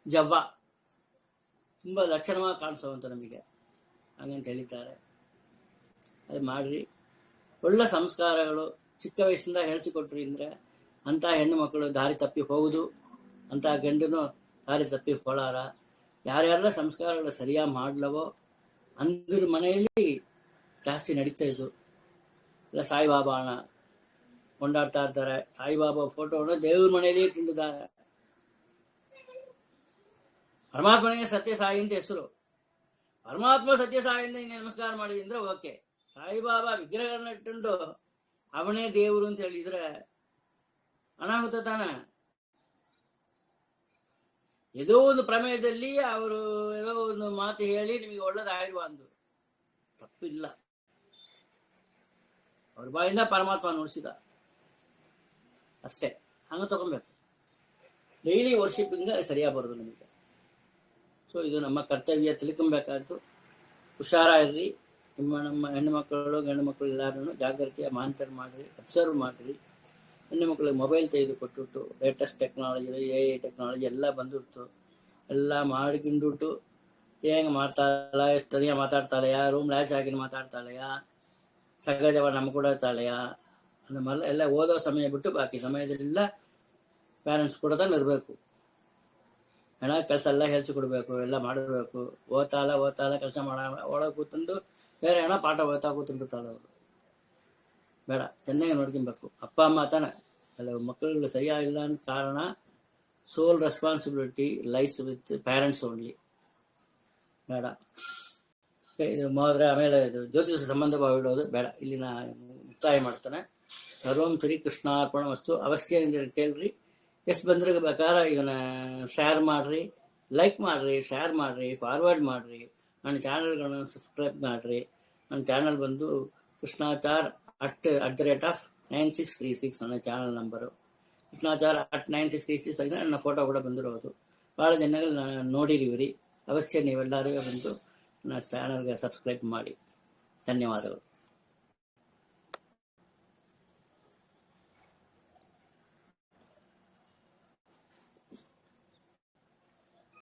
ಜವ್ವ ತುಂಬಾ ಲಕ್ಷಣವಾಗಿ ಕಾಣಿಸೋವಂತ ನಮಗೆ ಹಂಗಂತ ಹೇಳಿದ್ದಾರೆ. ಅದು ಮಾಡ್ರಿ. ಒಳ್ಳೆ ಸಂಸ್ಕಾರಗಳು ಚಿಕ್ಕ ವಯಸ್ಸಿಂದ ಹೇಳಿಸಿಕೊಟ್ರಿ ಅಂದ್ರೆ ಅಂತ ಹೆಣ್ಣು ಮಕ್ಕಳು ದಾರಿ ತಪ್ಪಿ ಹೋಗುದು, ಅಂತ ಗಂಡನು ದಾರಿ ತಪ್ಪಿ ಹೋಳಾರ. ಯಾರ್ಯಾರ ಸಂಸ್ಕಾರಗಳು ಸರಿಯಾಗಿ ಮಾಡ್ಲವೋ ಅಂದ್ರ ಮನೆಯಲ್ಲಿ ಜಾಸ್ತಿ ನಡೀತಾ ಇದ್ದು. ಇಲ್ಲ ಸಾಯಿಬಾಬಾನ ಕೊಂಡಾಡ್ತಾ ಇರ್ತಾರೆ. ಸಾಯಿಬಾಬಾ ಫೋಟೋವನ್ನು ದೇವ್ರ ಮನೆಯಲ್ಲಿ ಇಟ್ಟಿದ್ದಾರೆ. ಪರಮಾತ್ಮನಿಗೆ ಸತ್ಯ ಸಾಯಿ ಅಂತ ಹೆಸರು. ಪರಮಾತ್ಮ ಸತ್ಯ ಸಾಯಿಂದ ನಮಸ್ಕಾರ ಮಾಡಿ ಅಂದ್ರೆ ಓಕೆ. ಸಾಯಿಬಾಬಾ ವಿಗ್ರಹಗಳನ್ನ ಇಟ್ಟುಕೊಂಡು ಅವನೇ ದೇವರು ಅಂತ ಹೇಳಿದ್ರೆ ಅನಾಹುತ ತಾನ. ಏದೋ ಒಂದು ಪ್ರಮೇಯದಲ್ಲಿ ಅವರು ಏನೋ ಒಂದು ಮಾತು ಹೇಳಿ ನಿಮಗೆ ಒಳ್ಳೇದಾಗಿರುವ ಅಂದು ತಪ್ಪಿಲ್ಲ. ಅವ್ರ ಬಾಯಿಂದ ಪರಮಾತ್ಮ ನುಡಿಸಿದ ಅಷ್ಟೇ. ಹಂಗ ತಗೊಬೇಕು. ಡೈಲಿ ವರ್ಷಿಪಿಂದ ಸರಿಯಾಗಿ ಬರೋದು ನಮಗೆ. ಸೊ ಇದು ನಮ್ಮ ಕರ್ತವ್ಯ ತಿಳ್ಕೊಬೇಕಾದ್ದು. ಹುಷಾರಾಗಿರ್ರಿ. ನಮ್ಮ ಹೆಣ್ಣು ಮಕ್ಕಳು ಗಂಡು ಮಕ್ಕಳು ಎಲ್ಲರೂ ಜಾಗ್ರತೆಯ ಮಾನಿಟರ್ ಮಾಡ್ರಿ, ಅಬ್ಸರ್ವ್ ಮಾಡ್ರಿ. ಹೆಣ್ಣು ಮಕ್ಕಳಿಗೆ ಮೊಬೈಲ್ ತೆಗೆದು ಕೊಟ್ಬಿಟ್ಟು ಲೇಟೆಸ್ಟ್ ಟೆಕ್ನಾಲಜಿ, AI ಟೆಕ್ನಾಲಜಿ ಎಲ್ಲ ಬಂದಿರ್ತು. ಎಲ್ಲ ಮಾಡಿಕೊಂಡ್ಬಿಟ್ಟು ಹೆಂಗೆ ಮಾಡ್ತಾಳ, ಎಷ್ಟು ತನಿಯ ಮಾತಾಡ್ತಾಳೆಯ, ರೂಮ್ ಲ್ಯಾಚ್ ಹಾಕಿ ಮಾತಾಡ್ತಾಳೆಯ, ಸಹಜವ ನಮ್ಮ ಕೂಡ ತಾಳೆಯ ನಮ್ಮೆಲ್ಲ ಎಲ್ಲ ಓದೋ ಸಮಯ ಬಿಟ್ಟು ಬಾಕಿ ಸಮಯದಲ್ಲೆಲ್ಲ ಪ್ಯಾರೆಂಟ್ಸ್ ಕೂಡ ಇರಬೇಕು. ಹೆಣ ಕೆಲಸ ಎಲ್ಲ ಹೇಳ್ಸಿಕೊಡ್ಬೇಕು, ಎಲ್ಲ ಮಾಡಬೇಕು. ಓದ್ತಾಳ ಕೆಲಸ ಮಾಡ ಒಳಗೆ ಕೂತ್ಕೊಂಡು ಬೇರೆ ಹೆಣ ಪಾಠ ಓದ್ತಾ ಕೂತ್ಕೊಂಡಿರ್ತಾಳೆ. ಅವರು ಬೇಡ, ಚೆನ್ನಾಗಿ ನೋಡ್ಕೊಬೇಕು. ಅಪ್ಪ ಅಮ್ಮ ತಾನೆ ಅಲ್ಲ, ಮಕ್ಕಳು ಸರಿಯಾಗಿಲ್ಲ ಅಂತ ಕಾರಣ sole responsibility lies with parents only. ಬೇಡ ಇದು ಹೋದ್ರೆ ಆಮೇಲೆ ಇದು ಜ್ಯೋತಿಷ ಸಂಬಂಧವಾಗಿಡೋದು ಬೇಡ. ಇಲ್ಲಿ ನಾ ಮುಕ್ತಾಯ ಮಾಡ್ತಾನೆ. ಸರ್ವಂ ಶ್ರೀ ಕೃಷ್ಣಾರ್ಪಣ ವಸ್ತು. ಅವಶ್ಯ ಕೇಳ್ರಿ. ಎಷ್ಟು ಬಂದ್ರೆ ಬೇಕಾದ್ರೆ ಇದನ್ನ ಶೇರ್ ಮಾಡ್ರಿ, ಲೈಕ್ ಮಾಡ್ರಿ, ಶೇರ್ ಮಾಡ್ರಿ, ಫಾರ್ವರ್ಡ್ ಮಾಡ್ರಿ. ನನ್ನ ಚಾನಲ್ಗಳನ್ನು ಸಬ್ಸ್ಕ್ರೈಬ್ ಮಾಡ್ರಿ. ನನ್ನ ಚಾನಲ್ ಬಂದು ಕೃಷ್ಣಾಚಾರ್ @9636 ನನ್ನ ಚಾನಲ್ ನಂಬರು. ಕೃಷ್ಣಾಚಾರ್ @9636 ನನ್ನ ಫೋಟೋ ಕೂಡ ಬಂದಿರೋದು. ಭಾಳ ಜನಗಳು ನೋಡಿರಿವಿರಿ. ಅವಶ್ಯ ನೀವೆಲ್ಲರಿಗೂ ಬಂದು ನನ್ನ ಚಾನಲ್ಗೆ ಸಬ್ಸ್ಕ್ರೈಬ್ ಮಾಡಿ. ಧನ್ಯವಾದಗಳು.